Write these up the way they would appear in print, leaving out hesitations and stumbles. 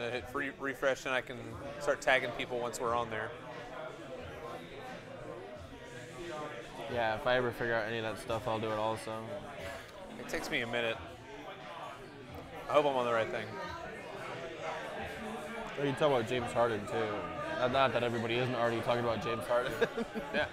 to hit refresh, and I can start tagging people once we're on there. Yeah, if I ever figure out any of that stuff, I'll do it also. It takes me a minute. I hope I'm on the right thing. Well, you talk about James Harden, too. Not that everybody isn't already talking about James Harden. Yeah.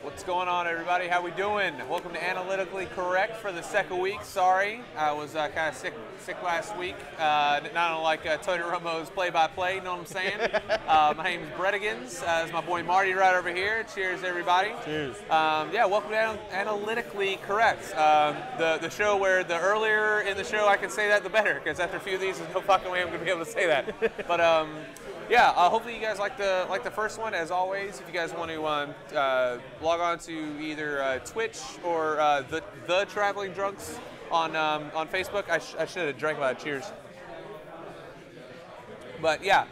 What's going on, everybody? How we doing? Welcome to Analytically Correct for the second week. Sorry, I was kind of sick last week. Not unlike Tony Romo's play-by-play, you know what I'm saying? My name is Brettigans. There's my boy Marty right over here. Cheers, everybody. Cheers. Yeah, welcome to Analytically Correct. The show where the earlier in the show I can say that, the better, because after a few of these, there's no fucking way I'm going to be able to say that. But yeah, hopefully you guys like the first one. As always, if you guys want to log on to either Twitch or the Traveling Drunks on Facebook. I should have drank a lot. Cheers. But yeah,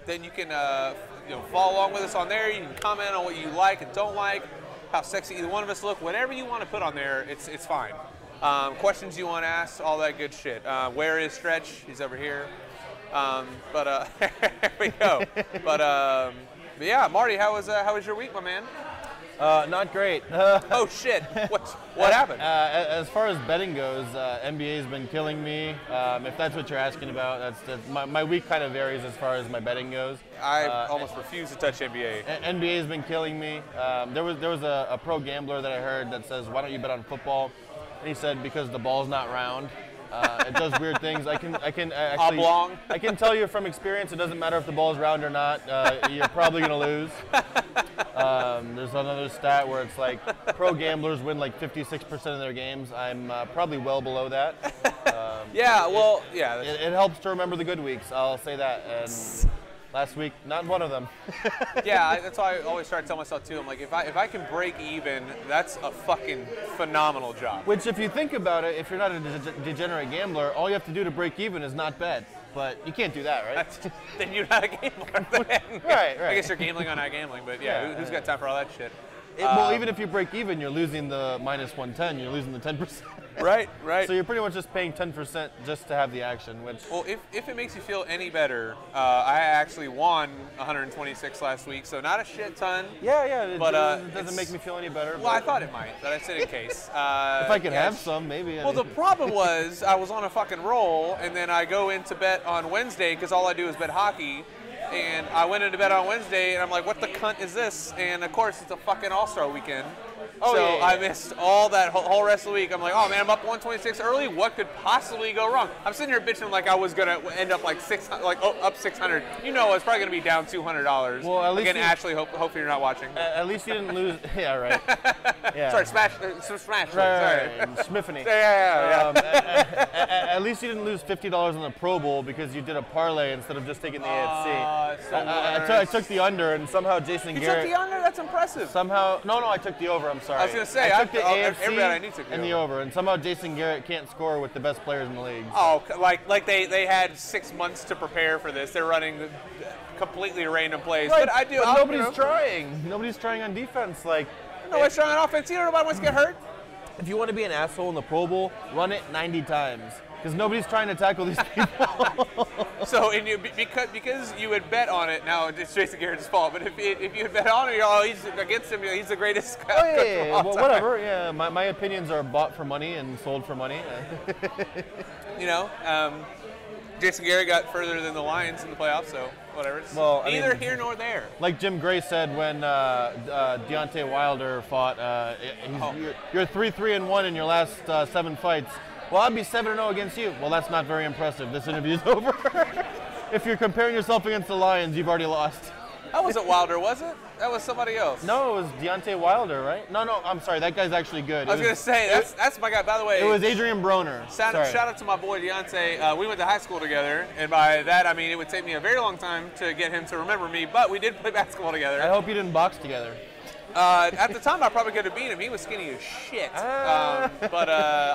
then you can follow along with us on there. You can comment on what you like and don't like, how sexy either one of us look, whatever you want to put on there. It's fine. Questions you want to ask, all that good shit. Where is Stretch? He's over here. There we go. But yeah, Marty, how was your week, my man? Not great. Oh shit! What happened? As far as betting goes, NBA's been killing me. If that's what you're asking about, my week kind of varies as far as my betting goes. I almost refuse to touch NBA. NBA's been killing me. There was a pro gambler that I heard that says, "Why don't you bet on football?" And he said, "Because the ball's not round." It does weird things. I can actually, oblong. I can tell you from experience, it doesn't matter if the ball's round or not. You're probably gonna lose. There's another stat where it's like pro gamblers win like 56% of their games. I'm probably well below that. Yeah, well, yeah. It helps to remember the good weeks. I'll say that. And last week, not one of them. Yeah, that's why I always try to tell myself too. I'm like, if I can break even, that's a fucking phenomenal job. Which, if you think about it, if you're not a degenerate gambler, all you have to do to break even is not bet. But you can't do that, right? Then you're not a gambler. Right. I guess you're gambling on not gambling, but yeah, who's got time for all that shit? Well, even if you break even, you're losing the minus 110. You're losing the 10%. Right. So you're pretty much just paying 10% just to have the action. Which, well, if it makes you feel any better, I actually won 126 last week, so not a shit ton. Yeah. But it doesn't make me feel any better. Well, I thought it might, but I said in case. If I could have some, maybe. Well, the problem was I was on a fucking roll, and then I go in to bet on Wednesday because all I do is bet hockey. And I went into bed on Wednesday, and I'm like, what the cunt is this? And, of course, it's a fucking All-Star weekend. So I missed all that whole rest of the week. I'm like, oh, man, I'm up 126 early. What could possibly go wrong? I'm sitting here bitching like I was going to end up like up 600. You know, it's probably going to be down $200. Well, at least again, Ashley, hopefully you're not watching. At least you didn't lose. Yeah, right. Yeah. Sorry, smash. Right. Smiffany. Yeah. At least you didn't lose $50 on the Pro Bowl because you did a parlay instead of just taking the AFC. I took the under, and somehow Jason Garrett. You took the under? That's impressive. Somehow, no, I took the over. I'm sorry. I was gonna say I took the AFC took and the over, and somehow Jason Garrett can't score with the best players in the league. Oh, like they had 6 months to prepare for this. They're running completely random plays. Right, but nobody's trying. Nobody's trying on defense. Like nobody's trying on offense. You know, nobody wants to get hurt. If you want to be an asshole in the Pro Bowl, run it 90 times. Because nobody's trying to tackle these people. So, because you had bet on it, now it's Jason Garrett's fault. But if you had bet on it, he's against him. He's the greatest. Well, whatever. Yeah, my opinions are bought for money and sold for money. Jason Garrett got further than the Lions in the playoffs, so whatever. It's neither here nor there. Like Jim Gray said when Deontay Wilder fought, you're 3-3-1 in your last 7 fights. Well, I'd be 7-0 against you. Well, that's not very impressive. This interview's over. If you're comparing yourself against the Lions, you've already lost. That wasn't Wilder, was it? That was somebody else. No, it was Deontay Wilder, right? No, I'm sorry. That guy's actually good. I was going to say, that's my guy. By the way, it was Adrian Broner. Shout out to my boy Deontay. We went to high school together, and by that I mean it would take me a very long time to get him to remember me, but we did play basketball together. I hope you didn't box together. At the time, I probably could have beat him. He was skinny as shit. I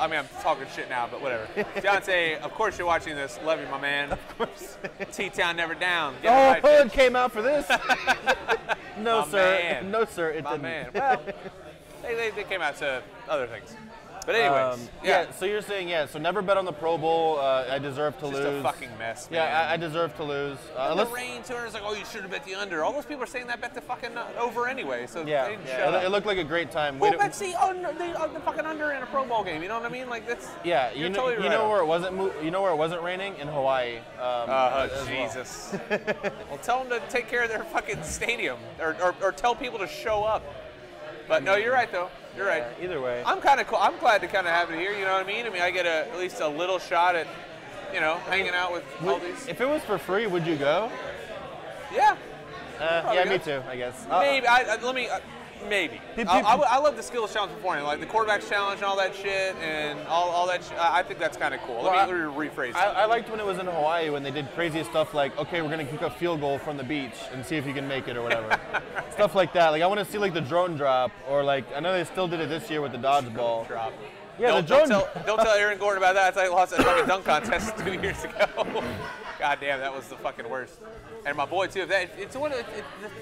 mean, I'm talking shit now, but whatever. Deontay, of course you're watching this. Love you, my man. Of course. T-Town never down. The whole hood came out for this. No, my sir. Man. No, sir. It my didn't. Man. Well, they came out to other things. But anyways, yeah. So you're saying, so never bet on the Pro Bowl. I deserve to it's lose. just a fucking mess, man. Yeah, I deserve to lose. The rain too, it's like, oh, you should have bet the under. All those people are saying that bet the fucking over anyway. So yeah, they didn't shut up. It looked like a great time. Well, let's see, the fucking under in a Pro Bowl game. You know what I mean? Like that's. Yeah, you know where it wasn't. You know where it wasn't raining in Hawaii. Jesus. Well, tell them to take care of their fucking stadium, or tell people to show up. But no, you're right though. You're right. Either way, I'm kind of cool. I'm glad to kind of have it here. You know what I mean? I mean, I get at least a little shot at, hanging out with all these. If it was for free, would you go? Yeah. Yeah, me too. I guess. Maybe. Maybe. I love the skills challenge beforehand, like the quarterback's challenge and all that shit, and all that shit. I think that's kind of cool. Let me rephrase that. I liked when it was in Hawaii when they did crazy stuff like, okay, we're going to kick a field goal from the beach and see if you can make it or whatever. Stuff like that. Like, I want to see, like, the drone drop, or, like, I know they still did it this year with the dodgeball. Drop. Yeah, don't tell Aaron Gordon about that. I lost that fucking dunk contest 2 years ago. God damn, that was the fucking worst. And my boy, too. The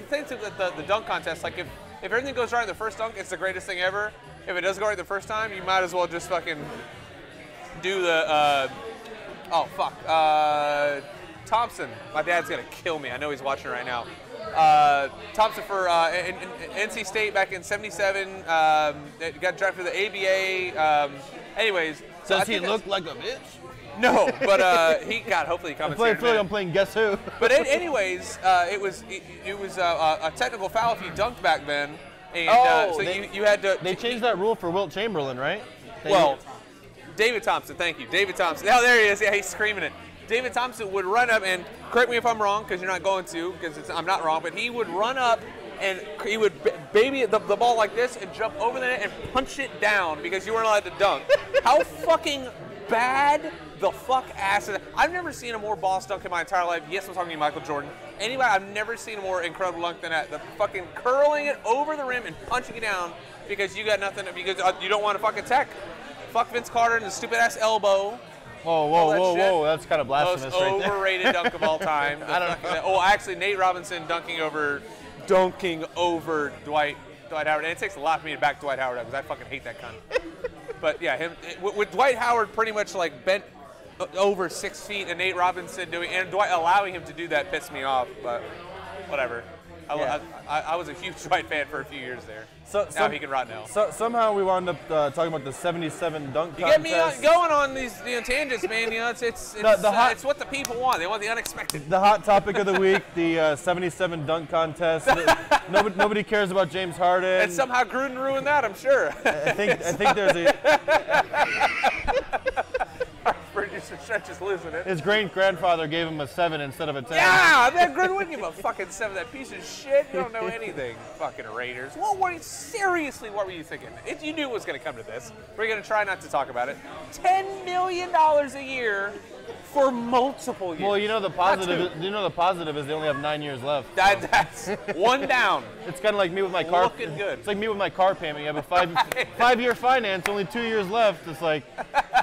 thing to the dunk contest, like, if everything goes right in the first dunk, it's the greatest thing ever. If it doesn't go right the first time, you might as well just fucking do the, Thompson. My dad's going to kill me. I know he's watching right now. Thompson for NC State back in '77. Got drafted to the ABA. Anyways. Does he look like a bitch? No, but hopefully he comments. I feel like I'm playing Guess Who. But anyways, it was a technical foul if you dunked back then, and you had to. They changed that rule for Wilt Chamberlain, right? David Thompson, thank you, David Thompson. Oh, there he is. Yeah, he's screaming it. David Thompson would run up, and correct me if I'm wrong, because you're not going to, because I'm not wrong, but he would run up and he would baby the ball like this and jump over the net and punch it down because you weren't allowed to dunk. How fucking bad the fuck ass is that? I've never seen a more boss dunk in my entire life. Yes, I'm talking to Michael Jordan. Anyway, I've never seen a more incredible dunk than that. The fucking curling it over the rim and punching it down because you got nothing, because you don't want to fucking tech. Fuck Vince Carter and the stupid ass elbow. Whoa, that's kind of blasphemous right there. Most overrated dunk of all time. I don't know. Oh, actually, Nate Robinson dunking over Dwight Howard. And it takes a lot for me to back Dwight Howard up because I fucking hate that cunt. But yeah, with Dwight Howard pretty much like bent over 6 feet and Nate Robinson and Dwight allowing him to do that pissed me off, but whatever. I was a huge Dwight fan for a few years there. Now he can rot now. So somehow we wound up talking about the '77 dunk contest. You get me going on these tangents, man. It's what the people want. They want the unexpected. The hot topic of the week, the '77 dunk contest. Nobody cares about James Harden. And somehow Gruden ruined that, I'm sure. I think there's Our producer Stretch is losing it. His great-grandfather gave him a 7 instead of a 10. Yeah, that Gruden wouldn't give him a fucking 7. That piece of shit. You don't know anything. Fucking Raiders. Seriously, what were you thinking? You knew it was going to come to this. We're going to try not to talk about it. $10 million a year for multiple years. Well, you know the positive is they only have 9 years left. That's one down. It's kind of like me with my car. Looking good. It's like me with my car payment. You have a 5-year finance, only 2 years left. It's like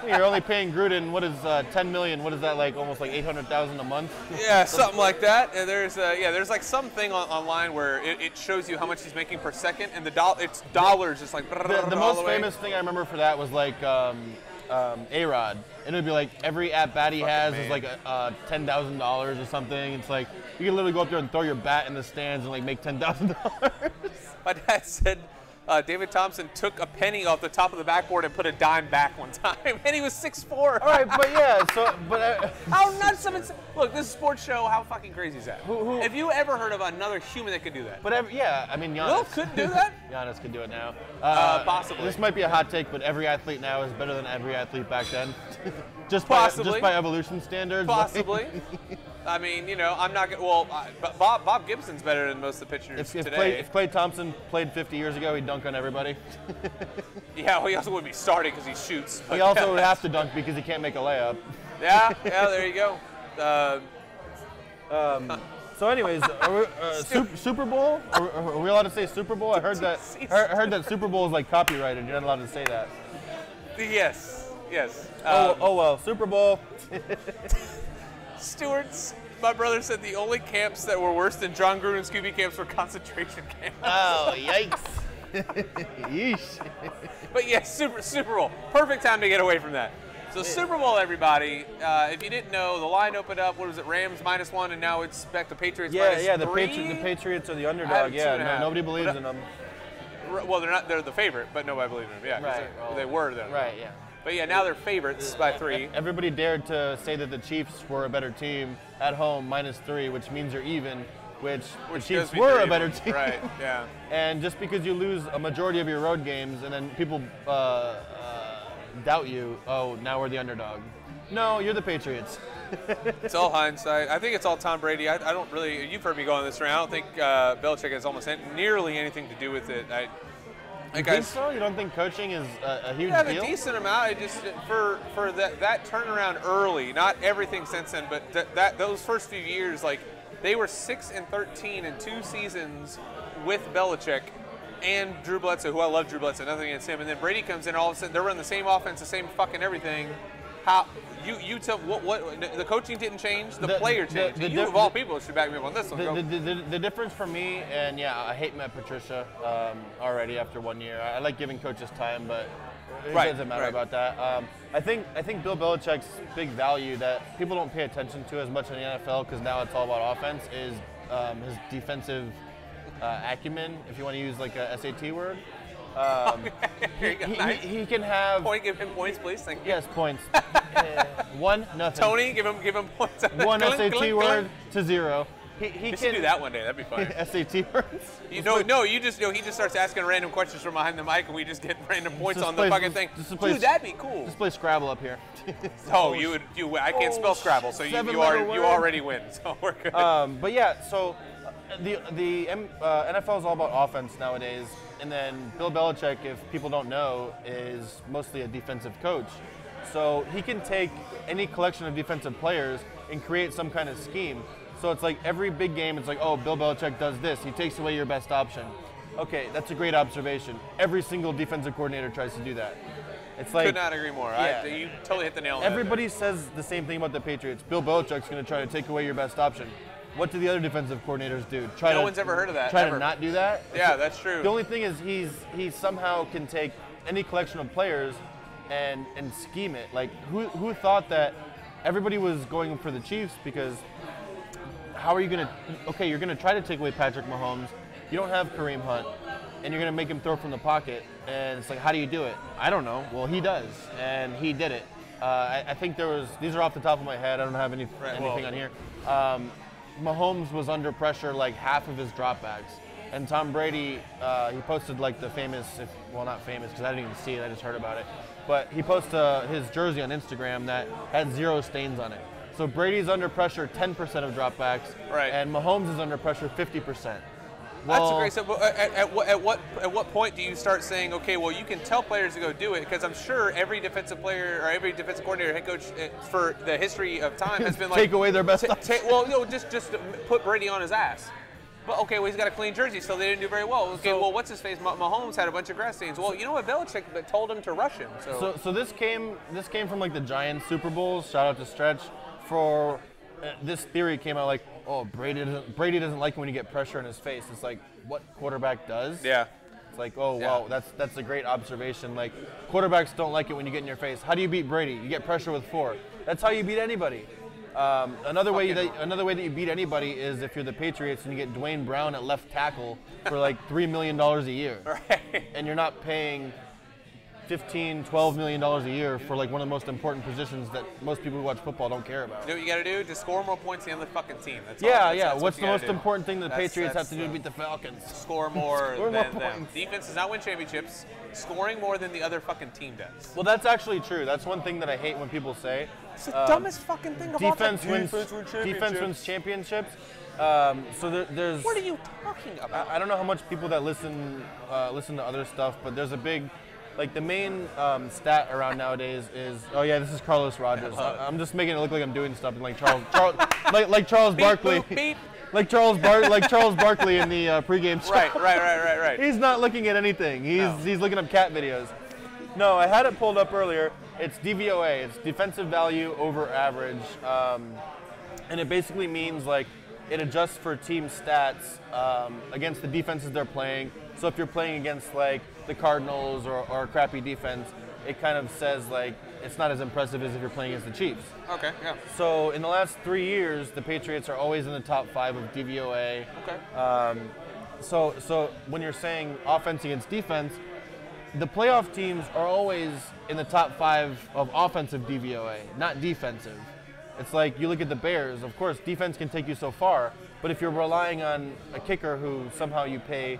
you're only paying Gruden. What is 10 million? What is that like? Almost like 800,000 a month. Yeah, something like that. And there's like something online where it shows you how much he's making per second, and it's dollars. It's like the most famous thing I remember for that was like A-Rod. And it would be like every at-bat he has is like $10,000 or something. It's like you can literally go up there and throw your bat in the stands and like make $10,000. My dad said David Thompson took a penny off the top of the backboard and put a dime back one time, and he was 6'4". All right, but yeah, how nuts of it! Look, this is a sports show. How fucking crazy is that? Have you ever heard of another human that could do that? But I mean, Giannis. Will couldn't do that. Giannis could do it now. Possibly. This might be a hot take, but every athlete now is better than every athlete back then. just by evolution standards. Possibly. I mean, I'm not going to. Well, Bob Gibson's better than most of the pitchers today. If Klay Thompson played 50 years ago, he'd dunk on everybody. Yeah, well, he also wouldn't be starting because he shoots. He also would have to dunk because he can't make a layup. Yeah, there you go. So, anyways, Super Bowl? Are we allowed to say Super Bowl? I heard that Super Bowl is like copyrighted. You're not allowed to say that. Yes. Well, Super Bowl. Stewart's, my brother said the only camps that were worse than John Gruden and Scooby camps were concentration camps. Oh, yikes. Yeesh. But yeah, Super Bowl. Perfect time to get away from that. So Super Bowl, everybody. If you didn't know, the line opened up. What was it? Rams -1, and now it's back to Patriots -3. The Patriots are the underdog. Yeah, nobody believes in them. Well, they're not. They're the favorite, but nobody believes in them. Yeah, right. They were them. Right. Yeah. But yeah, now they're favorites by 3. Everybody dared to say that the Chiefs were a better team at home -3, which means you're even. Which the Chiefs were a better team. Right. Yeah. And just because you lose a majority of your road games, and then people doubt you, oh, now we're the underdog. No, you're the Patriots. It's all hindsight. I think it's all Tom Brady. I don't really. You've heard me go on this round. I don't think Belichick has almost nearly anything to do with it. You think so? You don't think coaching is a huge deal? deal? A decent amount. I just for that turnaround early, not everything since then, but those first few years, like they were 6-13 in 2 seasons with Belichick and Drew Bledsoe, who I love Drew Bledsoe, nothing against him. And then Brady comes in, all of a sudden they're running the same offense, the same fucking everything. How you tell what the coaching didn't change, the player changed. You of all people should back me up on this one. The difference for me, and yeah, I hate Matt Patricia already after 1 year. I like giving coaches time, but it doesn't matter about that. I think Bill Belichick's big value that people don't pay attention to as much in the NFL because now it's all about offense is his defensive acumen, if you want to use like a SAT word. He can have. Give him points, please. Thank you. Yes, points. 1, nothing. Tony, give him points. One SAT word to 0. He can do that one day. That'd be fun. SAT words. He just starts asking random questions from behind the mic, and we just get random points on the fucking thing. Dude, that'd be cool. Just play Scrabble up here. I can't spell Scrabble, so you already win. So we're good. But yeah, so the NFL is all about offense nowadays, and then Bill Belichick, if people don't know, is mostly a defensive coach. So he can take any collection of defensive players and create some kind of scheme. So it's like every big game, it's like, oh, Bill Belichick does this. He takes away your best option. Okay, that's a great observation. Every single defensive coordinator tries to do that. It's like, could not agree more. Yeah. You totally hit the nail on the head. Everybody says the same thing about the Patriots. Bill Belichick's going to try to take away your best option. What do the other defensive coordinators do? No one's ever heard of that. Try to not do that? Yeah, that's true. The only thing is he somehow can take any collection of players and scheme it. Like, who thought that everybody was going for the Chiefs because how are you going to – okay, you're going to try to take away Patrick Mahomes. You don't have Kareem Hunt, and you're going to make him throw from the pocket. And it's like, how do you do it? I don't know. Well, he does, and he did it. I think there was – these are off the top of my head. I don't have anything on here. Mahomes was under pressure like half of his dropbacks. And Tom Brady, he posted like the famous – well, not famous because I didn't even see it. I just heard about it. But he posted his jersey on Instagram that had 0 stains on it. So Brady's under pressure 10% of dropbacks, and Mahomes is under pressure 50%. Well, that's great. So at what point do you start saying, okay, well, you can tell players to go do it? Because I'm sure every defensive player or every defensive coordinator, head coach for the history of time has been like take away their best. Just put Brady on his ass. But okay, well, he's got a clean jersey, so they didn't do very well. Okay, well, what's his face? Mahomes had a bunch of grass stains. Well, you know what? Belichick told him to rush him. So this came from like the Giants Super Bowls. Shout out to Stretch for this theory came out like, oh, Brady doesn't like when you get pressure in his face. It's like what quarterback does. Yeah. It's like, oh wow, that's a great observation. Like quarterbacks don't like it when you get in your face. How do you beat Brady? You get pressure with 4. That's how you beat anybody. Another way that you beat anybody is if you're the Patriots and you get Dwayne Brown at left tackle for like $3 million a year, and you're not paying $15-12 million a year for like one of the most important positions that most people who watch football don't care about. You know what you got to do? Just score more points than the fucking team. That's What's the most important thing the Patriots have to do to beat the Falcons? Score more than them. Defense does not win championships. Scoring more than the other fucking team does. Well, that's actually true. That's one thing that I hate when people say. It's the dumbest fucking thing of all time. Defense wins championships. So there's. What are you talking about? I don't know how much people that listen to other stuff, but there's a big. Like the main stat around nowadays is, oh yeah, this is Carlos Rogers. I'm just making it look like I'm doing stuff, like Charles Barkley, like Charles Barkley in the pregame show. Right. He's not looking at anything. He's looking up cat videos. No, I had it pulled up earlier. It's DVOA. It's defensive value over average, and it basically means like it adjusts for team stats against the defenses they're playing. So if you're playing against like the Cardinals or a crappy defense, it kind of says like it's not as impressive as if you're playing against the Chiefs. Okay, yeah. So in the last 3 years, the Patriots are always in the top 5 of DVOA. Okay. So when you're saying offense against defense, the playoff teams are always in the top 5 of offensive DVOA, not defensive. It's like you look at the Bears, of course, defense can take you so far, but if you're relying on a kicker who somehow you pay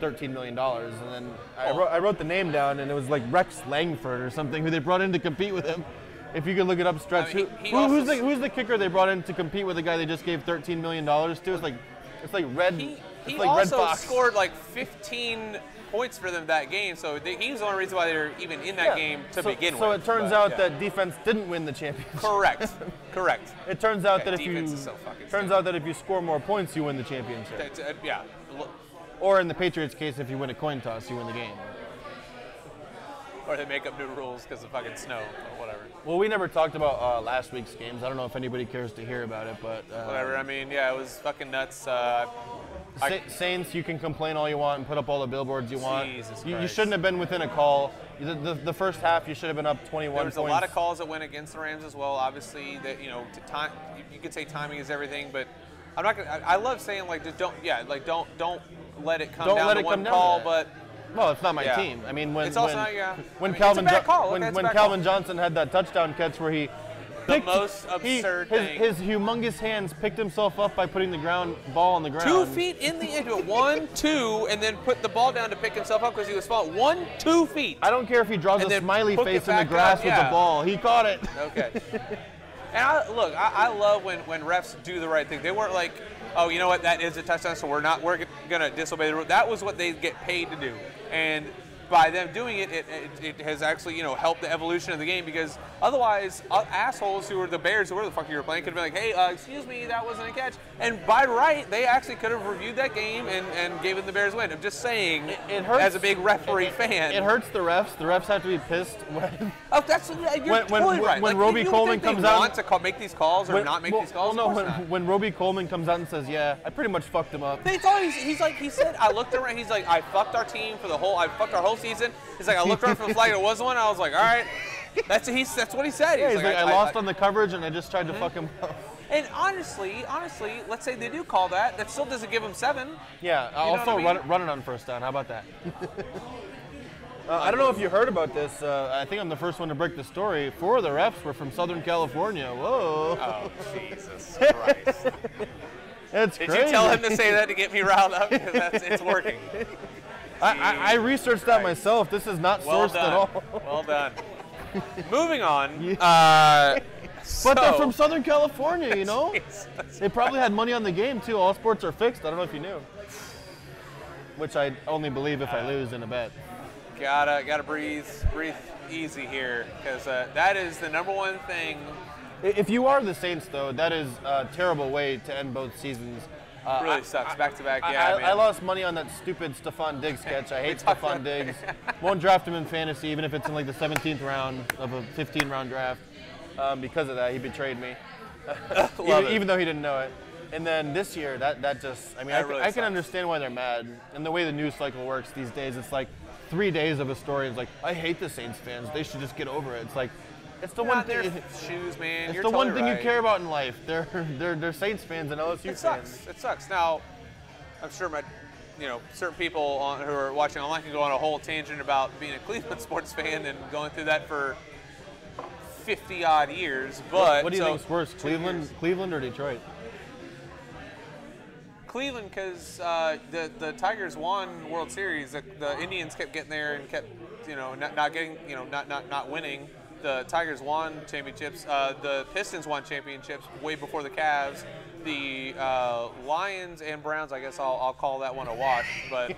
$13 million, and then I wrote the name down, and it was like Rex Langford or something, who they brought in to compete with him. If you could look it up, Stretch. I mean, who's the kicker they brought in to compete with the guy they just gave $13 million to? It's like Red. He like also Red Fox. scored like 15 points for them that game, so he was the only reason why they were even in that game to begin with. So it turns out that defense didn't win the championship. Correct. It turns out that if you score more points, you win the championship. Yeah. Or in the Patriots' case, if you win a coin toss, you win the game. Or they make up new rules because of fucking snow or whatever. Well, we never talked about last week's games. I don't know if anybody cares to hear about it, but whatever. I mean, yeah, it was fucking nuts. Saints, you can complain all you want and put up all the billboards you want. Jesus you Christ. shouldn't have been within a call. The first half, you should have been up 21 There was points. a lot of calls that went against the Rams as well. Obviously, that time. You could say timing is everything, but I'm not gonna. I love saying like just don't let it come down to one call, but. Well, it's not my team. I mean, when Calvin Johnson had that touchdown catch where he the most absurd thing. His humongous hands picked himself up by putting the ball on the ground. 2 feet in the air, 1, 2, and then put the ball down to pick himself up because he was falling. 1, 2 feet. I don't care if he draws a smiley face in the grass with the ball. He caught it. Okay. And I love when refs do the right thing. They weren't like, oh, you know what, that is a touchdown, so we're going to disobey the rule. That was what they get paid to do. And by them doing it, it has actually, helped the evolution of the game, because otherwise, assholes who were the Bears, whoever the fuck you were playing, could have been like, hey, excuse me, that wasn't a catch. And by right, they actually could have reviewed that game and gave the Bears win. I'm just saying, it hurts, as a big referee fan. It hurts the refs. The refs have to be pissed when... Oh, you're totally right. When Roby Coleman comes out... want to make these calls or not make these calls? Well, no, when Roby Coleman comes out and says, yeah, I pretty much fucked him up. He said, I looked around, he's like, I fucked our team I fucked our whole season. He's like, I looked around for the flag, it was one. I was like, all right. That's what he said. Yeah, he's like, I lost on the coverage and I just tried to fuck him up. And honestly, let's say they do call that. That still doesn't give them 7. Yeah, also run it on first down. How about that? I don't know if you heard about this. I think I'm the first one to break the story. 4 of the refs were from Southern California. Whoa. Oh, Jesus Christ. That's Did crazy. you tell him to say that to get me riled up? Because it's working. I researched that myself. This is not sourced at all. Well done. Moving on. But they're from Southern California, They probably had money on the game, too. All sports are fixed. I don't know if you knew. Which I only believe if I lose in a bet. Gotta breathe easy here, because that is the number one thing. If you are the Saints, though, that is a terrible way to end both seasons. It really sucks. Back to back, I lost money on that stupid Stephon Diggs catch. I hate Stephon Diggs. Won't draft him in fantasy, even if it's in like the 17th round of a 15-round draft. Because of that, he betrayed me. even though he didn't know it. And then this year, that just, I can understand why they're mad. And the way the news cycle works these days, it's like 3 days of a story. It's like, I hate the Saints fans. They should just get over it. It's like, it's the one thing. Shoes, man. It's the one thing you care about in life. They're Saints fans and LSU fans. It sucks. Now, I'm sure certain people who are watching online can go on a whole tangent about being a Cleveland sports fan and going through that for 50-odd years. But what do you think's worse, Cleveland or Detroit? Cleveland, because the Tigers won World Series. The Indians kept getting there and kept not getting not winning. The Tigers won championships. The Pistons won championships way before the Cavs. The Lions and Browns, I guess I'll call that one a wash. But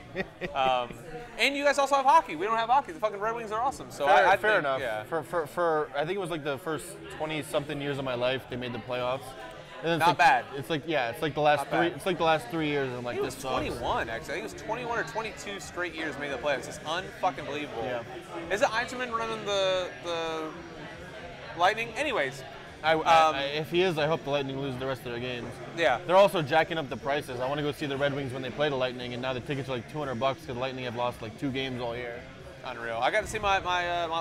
and you guys also have hockey. We don't have hockey. The fucking Red Wings are awesome. So fair enough. Yeah. For I think it was like the first 20-something years of my life they made the playoffs. And Not bad. It's like the last 3. It's like the last 3 years. I'm like, this sucks. 21 actually. I think it was 21 or 22 straight years made the playoffs. It's unfucking believable. Yeah. Is it Eicherman running the Lightning? Anyways, If he is, I hope the Lightning lose the rest of their games. Yeah. They're also jacking up the prices. I want to go see the Red Wings when they play the Lightning, and now the tickets are like $200 because the Lightning have lost like 2 games all year. Unreal. I got to see my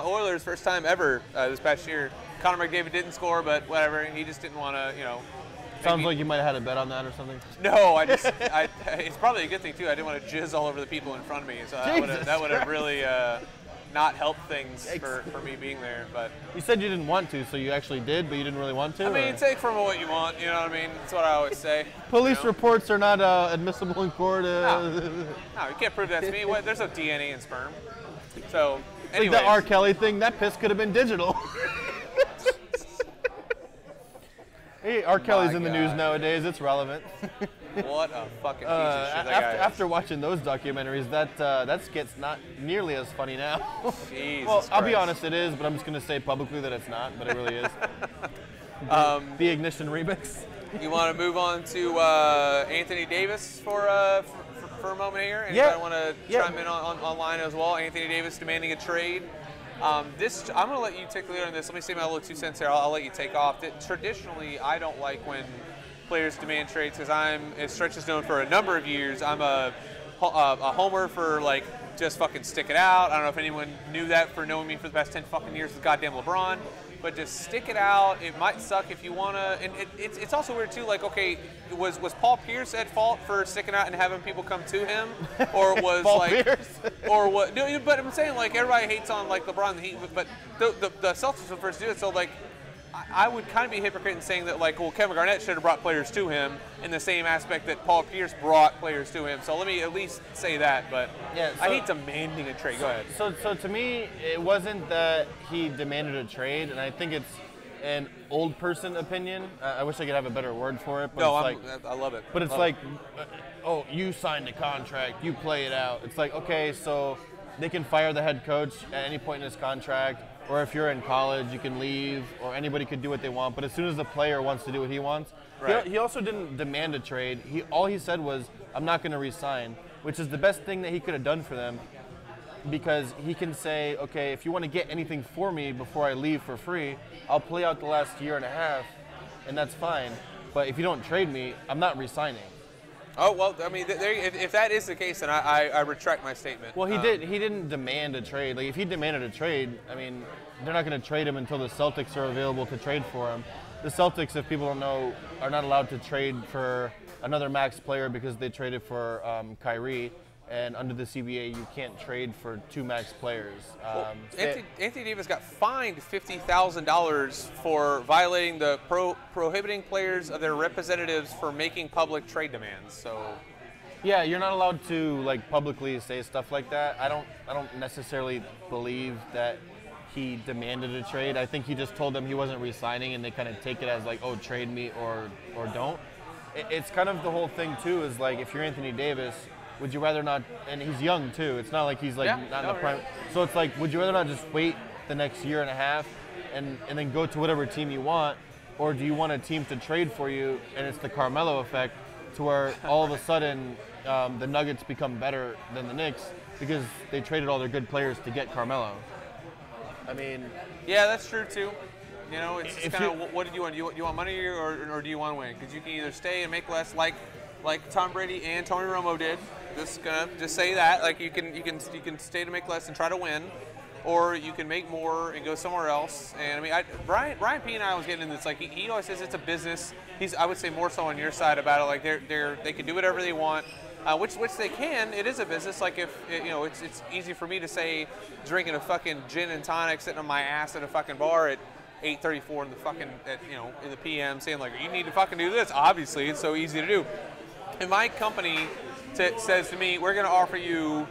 Oilers first time ever this past year. Connor McDavid didn't score, but whatever. He just didn't want to, Sounds like you might have had a bet on that or something. No, it's probably a good thing too. I didn't want to jizz all over the people in front of me, so that would have really not helped things for me being there. But you said you didn't want to, so you actually did, but you didn't really want to. I mean, take from what you want. You know what I mean? That's what I always say. Police reports are not admissible in court. No, you can't prove that to me. There's no DNA in sperm. So, like the R. Kelly thing, that piss could have been digital. Hey, R. Kelly's in the news nowadays. It's relevant. What a fucking piece of shit that guy is. After watching those documentaries, that skit's not nearly as funny now. Jesus well, I'll be Christ. honest, it is, but I'm just going to say publicly that it's not, but it really is. The Ignition remix. You want to move on to Anthony Davis for a moment here? And I want to chime in online as well. Anthony Davis demanding a trade. I'm going to let you take the lead on this. Let me say my little 2 cents here. I'll let you take off. Traditionally, I don't like when players demand trades because as Stretch is known for a number of years, I'm a homer for like just fucking stick it out. I don't know if anyone knew that for knowing me for the past 10 fucking years with goddamn LeBron. But just stick it out. It might suck if you want to. And it's also weird, too. Like, okay, was Paul Pierce at fault for sticking out and having people come to him? Or was, Paul like... Pierce? Or what? No, but I'm saying, like, everybody hates on, like, LeBron and the Heat. But the Celtics were first to do it. So, like, I would kind of be a hypocrite in saying that, like, well, Kevin Garnett should have brought players to him in the same aspect that Paul Pierce brought players to him. So let me at least say that. But yeah, I hate demanding a trade. Go ahead. So to me, it wasn't that he demanded a trade, and I think it's an old person opinion. I wish I could have a better word for it. But No, it's I love it. But it's oh, you signed a contract, you play it out. It's like, okay, so they can fire the head coach at any point in his contract. Or if you're in college, you can leave, or anybody could do what they want. But as soon as the player wants to do what he wants, right. He also didn't demand a trade. All he said was, I'm not going to re-sign, which is the best thing that he could have done for them, because he can say, okay, if you want to get anything for me before I leave for free, I'll play out the last year and a half, and that's fine. But if you don't trade me, I'm not re-signing. Oh, well, I mean, if that is the case, then I retract my statement. Well, he didn't demand a trade. Like, if he demanded a trade, I mean, they're not going to trade him until the Celtics are available to trade for him. The Celtics, if people don't know, are not allowed to trade for another max player because they traded for Kyrie. And under the CBA, you can't trade for 2 max players. Anthony Davis got fined $50,000 for violating the prohibiting players of their representatives for making public trade demands. So, yeah, you're not allowed to like publicly say stuff like that. I don't necessarily believe that he demanded a trade. I think he just told them he wasn't re-signing, and they kind of take it as like, oh, trade me or don't. It's kind of the whole thing too. Is like, if you're Anthony Davis, would you rather not, and he's young too, it's not like he's like not in the prime. So it's like, would you rather not just wait the next year and a half and then go to whatever team you want, or do you want a team to trade for you, and it's the Carmelo effect to where all of a sudden the Nuggets become better than the Knicks because they traded all their good players to get Carmelo? I mean... Yeah, that's true too. You know, it's kind of, what do you want? You want money or do you want to win? Because you can either stay and make less like Tom Brady and Tony Romo did. Just say that, like you can stay to make less and try to win, or you can make more and go somewhere else. And I mean, Brian P and I was getting into this. Like he always says it's a business. I would say more so on your side about it. Like they can do whatever they want, which they can. It is a business. Like if it's easy for me to say drinking a fucking gin and tonic sitting on my ass at a fucking bar at 8:34 in the fucking in the PM saying like you need to fucking do this. Obviously, it's so easy to do. And my company says to me, we're going to offer you,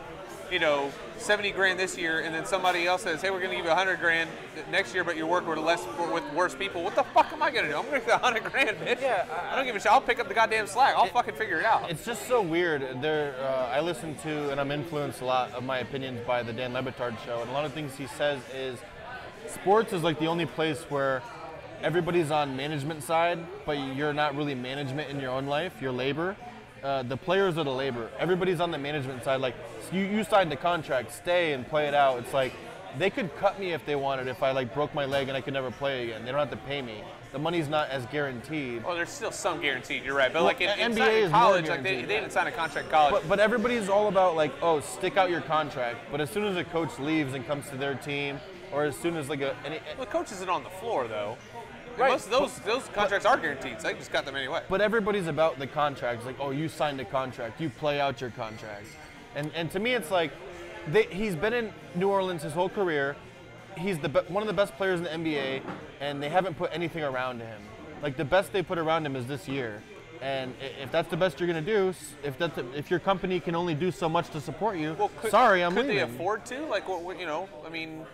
70 grand this year, and then somebody else says, hey, we're going to give you 100 grand next year, but you're working with worse people. What the fuck am I going to do? I'm going to get 100 grand, bitch. Yeah, I don't give a shit. I'll pick up the goddamn slack. I'll fucking figure it out. It's just so weird. I listen to, and I'm influenced a lot of my opinions by the Dan Le Batard show, and a lot of things he says is sports is like the only place where everybody's on management side, but you're not really management in your own life. You're labor. The players are the labor. Everybody's on the management side. Like, you signed the contract, stay and play it out. It's like they could cut me if they wanted, if I like broke my leg and I could never play again. They don't have to pay me. The money's not as guaranteed. Well, there's still some guaranteed. You're right, but Well, like in NBA is college, more like they guaranteed. didn't sign a contract in college. But everybody's all about like, oh, stick out your contract. But as soon as a coach leaves and comes to their team, or as soon as like Well, the coach isn't on the floor though. Right, Most of those contracts are guaranteed, so they just got them anyway. but everybody's about the contracts. Like, oh, you signed a contract, you play out your contracts. And to me, it's like, he's been in New Orleans his whole career. He's one of the best players in the NBA, and they haven't put anything around him. Like, the best they put around him is this year. And if that's the best you're going to do, if your company can only do so much to support you, sorry, I'm leaving. Could they afford to? Like, what, you know, I mean,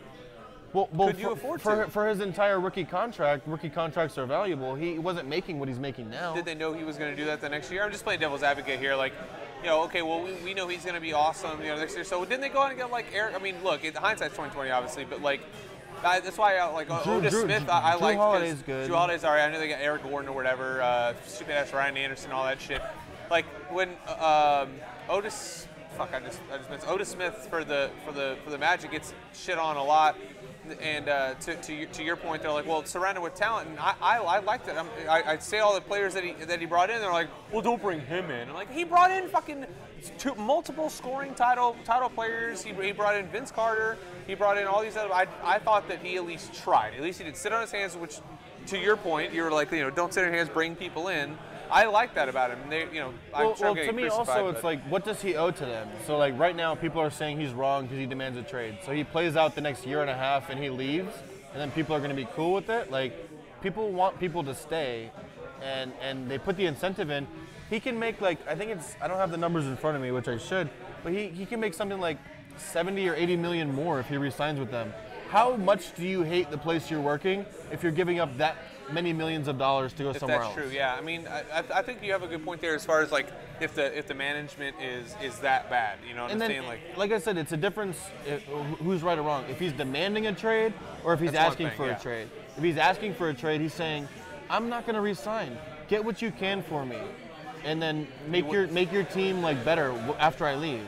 well, could you afford to? For his entire rookie contracts are valuable. He wasn't making what he's making now. Did they know he was going to do that the next year? I'm just playing devil's advocate here. Like, you know, okay, well, we know he's going to be awesome, you know, next year. So didn't they go out and get like Eric? I mean, look, hindsight's 2020, obviously, but like. That's why I like Otis Smith. I like Drew Holiday's good. Drew Holiday's alright. I know they got Eric Gordon or whatever. Stupid ass Ryan Anderson, all that shit. Like when Otis, I just missed Otis Smith for the Magic gets shit on a lot. And to your point, they're like, well, it's surrounded with talent, and I liked it. I'd say all the players that he brought in, they're like, well, don't bring him in. I'm like, he brought in fucking multiple scoring title players. He brought in Vince Carter. He brought in all these other. I thought that he at least tried. At least he didn't sit on his hands. Which, to your point, you were like, you know, don't sit on your hands, bring people in. I like that about him. They, you know, I'm sure to me also, it's like, what does he owe to them? So like right now, people are saying he's wrong because he demands a trade. So he plays out the next year and a half and he leaves, and then people are going to be cool with it. Like, people want people to stay, and they put the incentive in. He can make like, I don't have the numbers in front of me, which I should, but he can make something like 70 or 80 million more if he re-signs with them. How much do you hate the place you're working if you're giving up that many millions of dollars to go somewhere else? That's true, yeah. I mean, I think you have a good point there as far as like if the management is that bad, you know what I'm saying? Like I said, it's a difference who's right or wrong. If he's demanding a trade or if he's asking for a trade. If he's asking for a trade, he's saying, I'm not going to re-sign. Get what you can for me, and then make your team like better after I leave.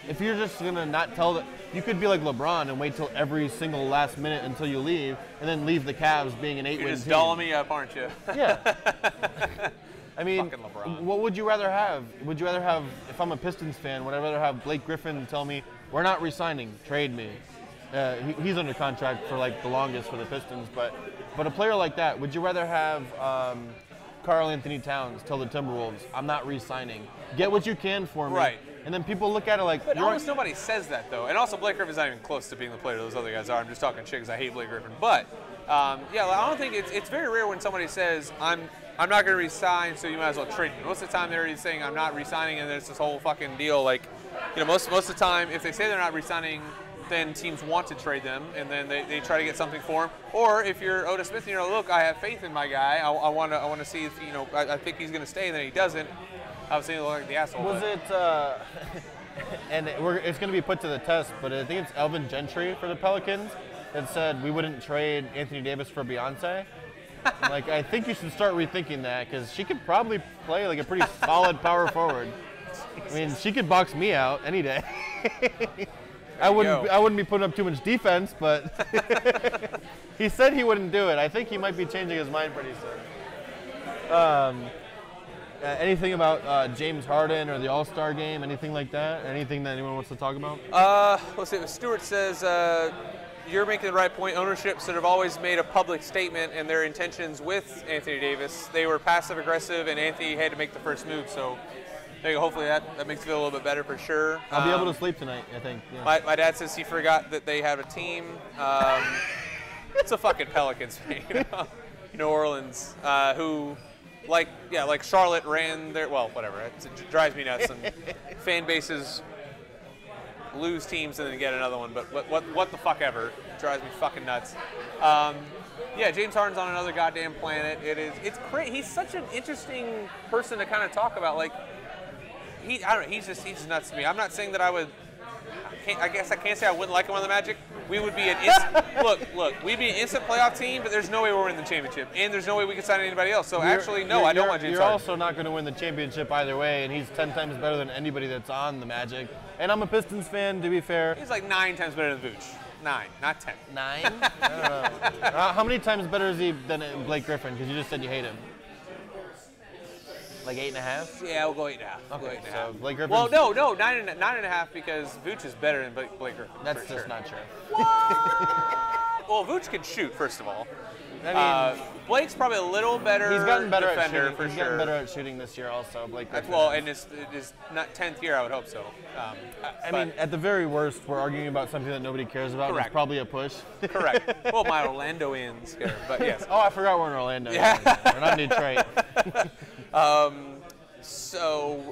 If you're just gonna not tell you could be like LeBron and wait till every single last minute until you leave, and then leave the Cavs being an 8-win team. You're just dolling me up, aren't you? Yeah. I mean, fucking LeBron. What would you rather have? Would you rather have, if I'm a Pistons fan, would I rather have Blake Griffin tell me, we're not re-signing, trade me? He's under contract for like the longest for the Pistons, but a player like that, would you rather have Karl Anthony Towns tell the Timberwolves, I'm not re-signing, get what you can for me? Right. And then people look at it like, but almost nobody says that though. And also Blake Griffin's not even close to being the player those other guys are. I'm just talking shit because I hate Blake Griffin. But yeah, I don't think it's very rare when somebody says I'm not going to resign, so you might as well trade me. Most of the time they're already saying I'm not resigning, and there's this whole fucking deal. Like, you know, most of the time if they say they're not resigning, then teams want to trade them, and then they try to get something for him. Or if you're Otis Smith, you know, look, I have faith in my guy. I want to see if, you know, I think he's going to stay, and then he doesn't. Obviously, look like the asshole. Was it? And it's going to be put to the test, but I think it's Elvin Gentry for the Pelicans that said we wouldn't trade Anthony Davis for Beyonce. Like, I think you should start rethinking that, because she could probably play like a pretty solid power forward. I mean, she could box me out any day. I wouldn't be putting up too much defense, but he said he wouldn't do it. I think he might be changing his mind pretty soon. Anything about James Harden or the All-Star game? Anything like that? Anything that anyone wants to talk about? Let's see. Stewart says you're making the right point. Ownership should have always made a public statement in their intentions with Anthony Davis. They were passive-aggressive, and Anthony had to make the first move. So hopefully that makes you feel a little bit better for sure. I'll be able to sleep tonight, I think. Yeah. My dad says he forgot that they have a team. It's a fucking Pelicans fan, you know? New Orleans, who... Like Charlotte ran their, well, whatever. It drives me nuts. And fan bases lose teams and then get another one. But what the fuck ever. It drives me fucking nuts. Yeah, James Harden's on another goddamn planet. It's crazy. He's such an interesting person to kind of talk about. Like, I don't know. He's just nuts to me. I'm not saying that I would I guess I can't say I wouldn't like him on the Magic. We would be an look. We'd be an instant playoff team, but there's no way we're winning the championship, and there's no way we could sign anybody else. So actually, no, I don't want James You're Harden. also not going to win the championship either way, and he's 10 times better than anybody that's on the Magic. And I'm a Pistons fan, to be fair. He's like 9 times better than Vooch. 9, not 10. 9? I don't know. How many times better is he than Blake Griffin? Because you just said you hate him. Like 8.5? Yeah, we'll go 8.5. Okay, so Blake Griffin. Well, no, 9.5 because Vooch is better than Blake Griffin. That's just not true. Well, Vooch can shoot, first of all. I mean, Blake's probably a little better. He's gotten better defender at shooting. for He's sure. gotten better at shooting this year, also. Blake Griffin. Well, and his not 10th year, I would hope so. I mean, at the very worst, we're arguing about something that nobody cares about. Correct. It's probably a push. Correct. Well, my Orlandoans care, but yes. Oh, I forgot we're in Orlando. Yeah. We're not in Detroit. So